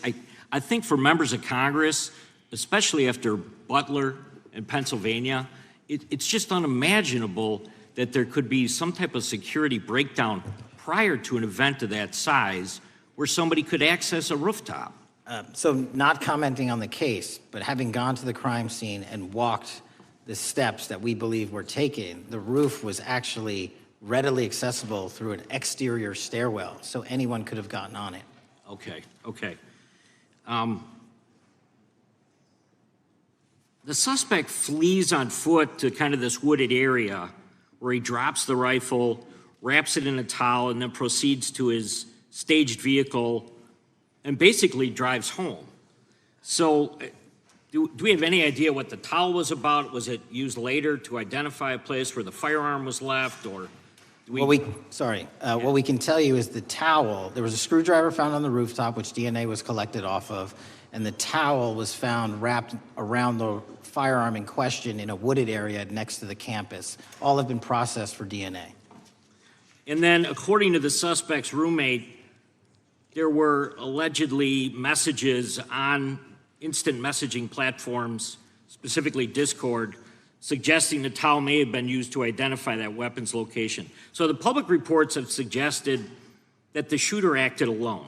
I think for members of Congress, especially after Butler in Pennsylvania, it's just unimaginable that there could be some type of security breakdown prior to an event of that size where somebody could access a rooftop. So not commenting on the case, but having gone to the crime scene and walked the steps that we believe were taken, the roof was actually readily accessible through an exterior stairwell, so anyone could have gotten on it. Okay. The suspect flees on foot to kind of this wooded area where he drops the rifle, wraps it in a towel, and then proceeds to his staged vehicle and basically drives home. So do we have any idea what the towel was about? Was it used later to identify a place where the firearm was left, or do we? What we can tell you is the towel, there was a screwdriver found on the rooftop, which DNA was collected off of, and the towel was found wrapped around the firearm in question in a wooded area next to the campus. All have been processed for DNA. And then, according to the suspect's roommate, there were allegedly messages on instant messaging platforms, specifically Discord, suggesting the towel may have been used to identify that weapon's location. So the public reports have suggested that the shooter acted alone.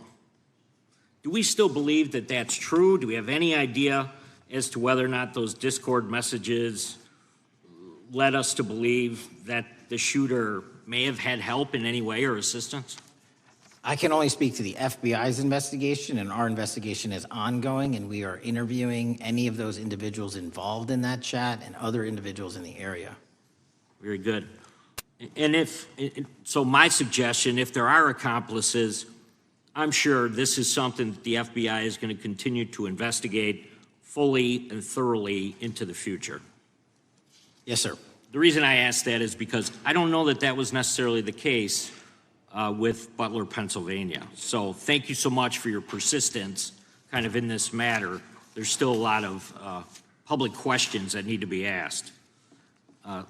Do we still believe that that's true? Do we have any idea as to whether or not those Discord messages led us to believe that the shooter may have had help in any way or assistance? I can only speak to the FBI's investigation, and our investigation is ongoing, and we are interviewing any of those individuals involved in that chat and other individuals in the area. Very good. And so my suggestion, if there are accomplices, I'm sure this is something that the FBI is going to continue to investigate fully and thoroughly into the future. Yes, sir. The reason I ask that is because I don't know that that was necessarily the case with Butler, Pennsylvania. So thank you so much for your persistence kind of in this matter. There's still a lot of public questions that need to be asked.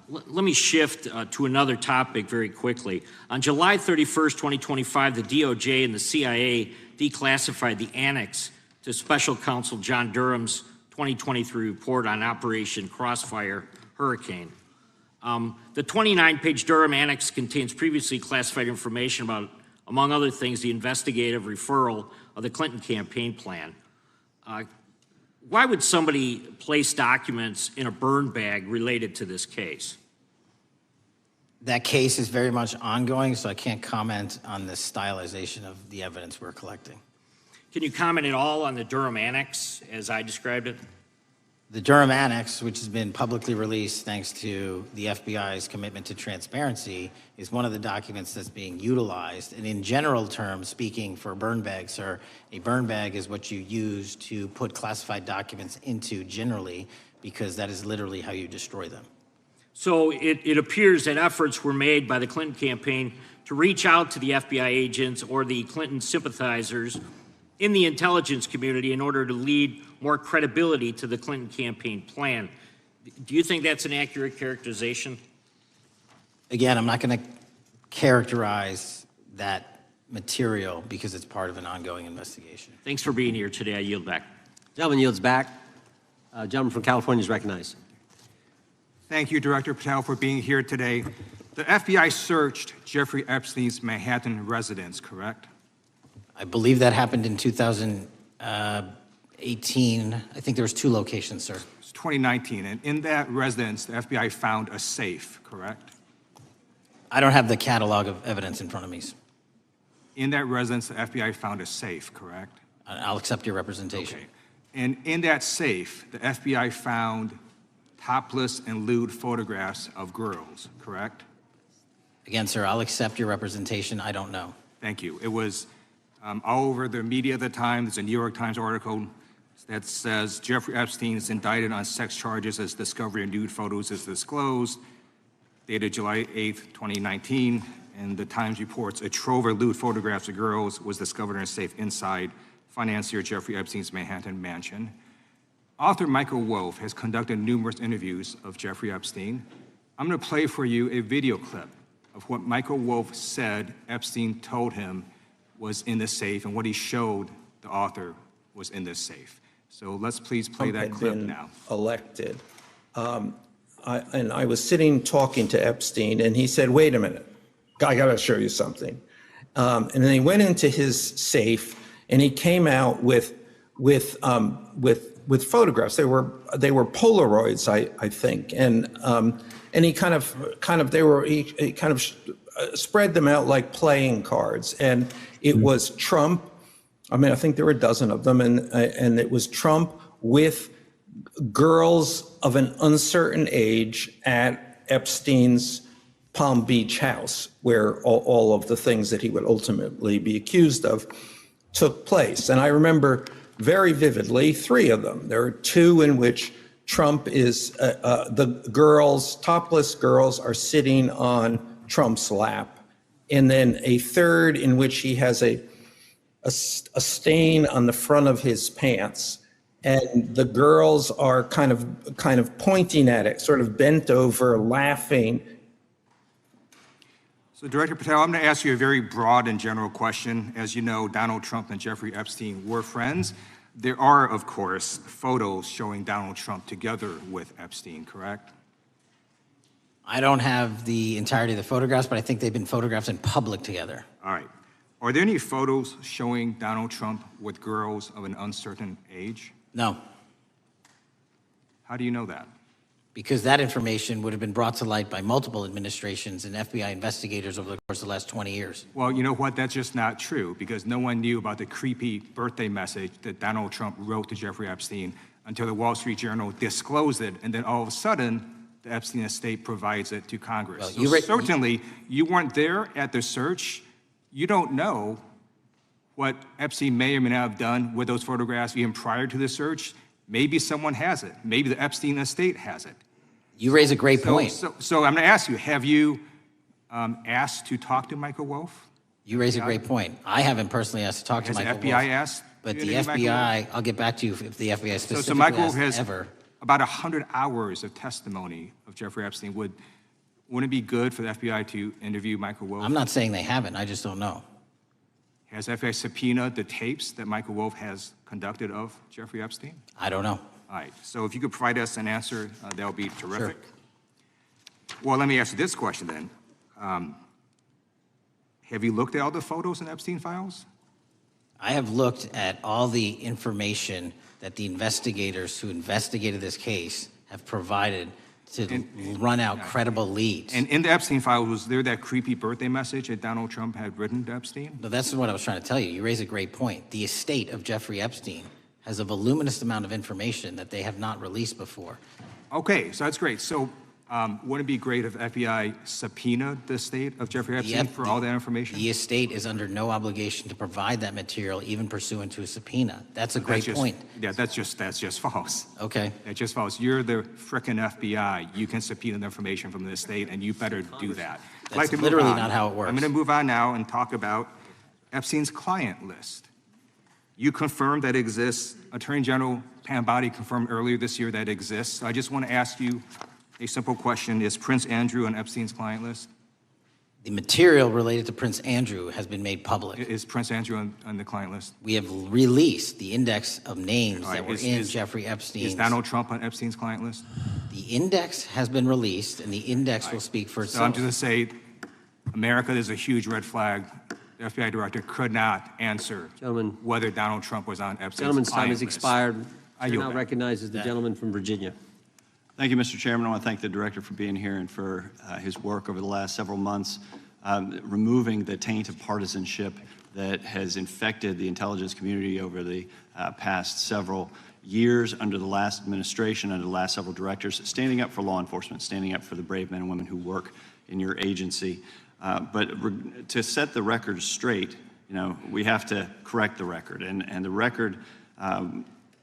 Let me shift to another topic very quickly. On July 31st, 2025, the DOJ and the CIA declassified the annex to Special Counsel John Durham's 2023 report on Operation Crossfire Hurricane. The 29-page Durham Annex contains previously classified information about, among other things, the investigative referral of the Clinton campaign plan. Why would somebody place documents in a burn bag related to this case? That case is very much ongoing, so I can't comment on the stylization of the evidence we're collecting. Can you comment at all on the Durham Annex as I described it? The Durham Annex, which has been publicly released thanks to the FBI's commitment to transparency, is one of the documents that's being utilized. And in general terms, speaking for burn bags, sir, a burn bag is what you use to put classified documents into generally, because that is literally how you destroy them. So it appears that efforts were made by the Clinton campaign to reach out to the FBI agents or the Clinton sympathizers in the intelligence community in order to lead more credibility to the Clinton campaign plan. Do you think that's an accurate characterization? Again, I'm not going to characterize that material because it's part of an ongoing investigation. Thanks for being here today. I yield back. Gentleman yields back. Gentleman from California is recognized. Thank you, Director Patel, for being here today. The FBI searched Jeffrey Epstein's Manhattan residence, correct? I believe that happened in 2018. I think there was 2 locations, sir. It's 2019, and in that residence, the FBI found a safe, correct? I don't have the catalog of evidence in front of me. In that residence, the FBI found a safe, correct? I'll accept your representation. Okay. And in that safe, the FBI found topless and lewd photographs of girls, correct? Again, sir, I'll accept your representation. I don't know. Thank you. It was all over the media at the time. There's a New York Times article that says Jeffrey Epstein is indicted on sex charges as discovery of nude photos is disclosed, dated July 8th, 2019. And the Times reports a trove of lewd photographs of girls was discovered in a safe inside financier Jeffrey Epstein's Manhattan mansion. Author Michael Wolff has conducted numerous interviews of Jeffrey Epstein. I'm going to play for you a video clip of what Michael Wolff said Epstein told him was in the safe and what he showed the author was in this safe. So let's please play that clip now. Elected. And I was sitting talking to Epstein, and he said, "Wait a minute, I got to show you something." And then he went into his safe, and he came out with photographs. They were Polaroids, I think, and he kind of spread them out like playing cards, and it was Trump. I mean, I think there were a dozen of them, and it was Trump with girls of an uncertain age at Epstein's Palm Beach house where all of the things that he would ultimately be accused of took place. And I remember very vividly 3 of them. There are 2 in which Trump is, the girls, topless girls, are sitting on Trump's lap. And then a 3rd in which he has a stain on the front of his pants. And the girls are kind of pointing at it, sort of bent over, laughing. So Director Patel, I'm going to ask you a very broad and general question. As you know, Donald Trump and Jeffrey Epstein were friends. There are, of course, photos showing Donald Trump together with Epstein, correct? I don't have the entirety of the photographs, but I think they've been photographed in public together. All right. Are there any photos showing Donald Trump with girls of an uncertain age? No. How do you know that? Because that information would have been brought to light by multiple administrations and FBI investigators over the course of the last 20 years. Well, you know what? That's just not true, because no one knew about the creepy birthday message that Donald Trump wrote to Jeffrey Epstein until the Wall Street Journal disclosed it, and then all of a sudden, the Epstein estate provides it to Congress. Well, so certainly, you weren't there at the search. You don't know what Epstein may or may not have done with those photographs even prior to the search. Maybe someone has it. Maybe the Epstein estate has it. You raise a great point. So I'm going to ask you, have you asked to talk to Michael Wolff? You raise a great point. I haven't personally asked to talk to Has Michael the FBI asked? But the FBI, I'll get back to you if the FBI specifically So Michael asked has ever. about 100 hours of testimony of Jeffrey Epstein. Wouldn't it be good for the FBI to interview Michael Wolff? I'm not saying they haven't. I just don't know. Has FBI subpoenaed the tapes that Michael Wolff has conducted of Jeffrey Epstein? I don't know. All right. So if you could provide us an answer, that would be terrific. Sure. Well, let me ask you this question then. Have you looked at all the photos in Epstein files? I have looked at all the information that the investigators who investigated this case have provided to run out credible leads. And in the Epstein file, was there that creepy birthday message that Donald Trump had written to Epstein? No, that's what I was trying to tell you. You raise a great point. The estate of Jeffrey Epstein has a voluminous amount of information that they have not released before. Okay, so that's great. So wouldn't it be great if FBI subpoenaed the estate of Jeffrey Epstein for all that information? The estate is under no obligation to provide that material, even pursuant to a subpoena. That's a great point. Yeah, that's just false. Okay. That's just false. You're the frickin' FBI. You can subpoena the information from the estate, and you better do that. That's literally not how it works. I'm going to move on now and talk about Epstein's client list. You confirmed that it exists. Attorney General Pam Bondi confirmed earlier this year that it exists. So I just want to ask you a simple question. Is Prince Andrew on Epstein's client list? The material related to Prince Andrew has been made public. Is Prince Andrew on the client list? We have released the index of names that were in Jeffrey Epstein's. Is Donald Trump on Epstein's client list? The index has been released, and the index will speak for itself. So I'm just going to say, America, there's a huge red flag. The FBI director could not answer whether Donald Trump was on Epstein's Gentleman's time client has list. expired. I Chair yield now back. recognizes the gentleman from Virginia. Thank you, Mr. Chairman. I want to thank the director for being here and for his work over the last several months, removing the taint of partisanship that has infected the intelligence community over the past several years under the last administration, under the last several directors, standing up for law enforcement, standing up for the brave men and women who work in your agency. But to set the record straight, we have to correct the record. And the record,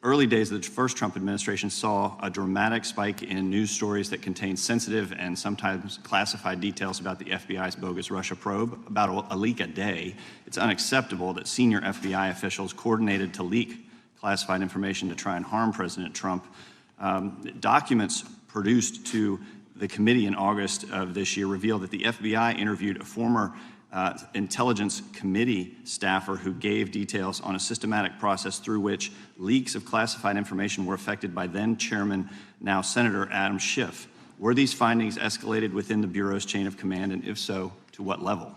early days of the first Trump administration saw a dramatic spike in news stories that contained sensitive and sometimes classified details about the FBI's bogus Russia probe, about a leak a day. It's unacceptable that senior FBI officials coordinated to leak classified information to try and harm President Trump. Documents produced to the committee in August of this year revealed that the FBI interviewed a former Intelligence Committee staffer who gave details on a systematic process through which leaks of classified information were affected by then Chairman, now Senator Adam Schiff. Were these findings escalated within the Bureau's chain of command, and if so, to what level?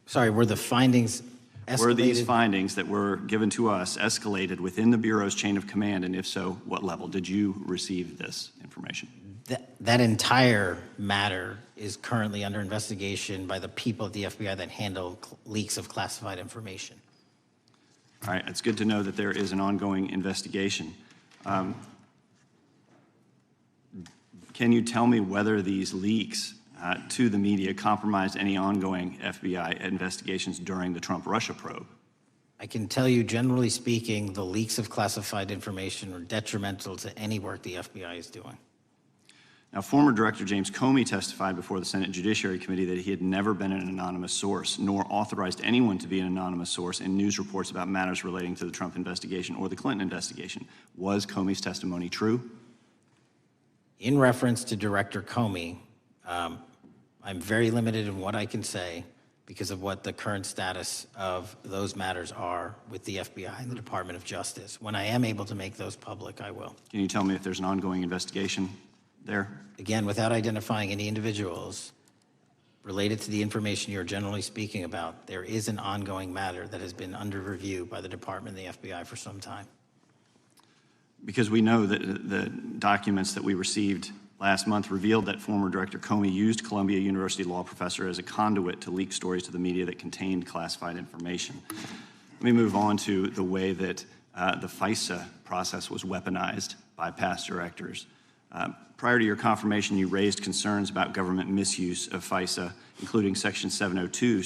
Sorry, were the findings escalated? Were these findings that were given to us escalated within the Bureau's chain of command, and if so, what level? Did you receive this information? That entire matter is currently under investigation by the people at the FBI that handle leaks of classified information. All right, it's good to know that there is an ongoing investigation. Can you tell me whether these leaks to the media compromised any ongoing FBI investigations during the Trump-Russia probe? I can tell you, generally speaking, the leaks of classified information are detrimental to any work the FBI is doing. Now, former Director James Comey testified before the Senate Judiciary Committee that he had never been an anonymous source, nor authorized anyone to be an anonymous source in news reports about matters relating to the Trump investigation or the Clinton investigation. Was Comey's testimony true? In reference to Director Comey, I'm very limited in what I can say because of what the current status of those matters are with the FBI and the Department of Justice. When I am able to make those public, I will. Can you tell me if there's an ongoing investigation there? Again, without identifying any individuals related to the information you're generally speaking about, there is an ongoing matter that has been under review by the Department and the FBI for some time. Because we know that the documents that we received last month revealed that former Director Comey used Columbia University law professor as a conduit to leak stories to the media that contained classified information. Let me move on to the way that the FISA process was weaponized by past directors. Prior to your confirmation, you raised concerns about government misuse of FISA, including Section 702,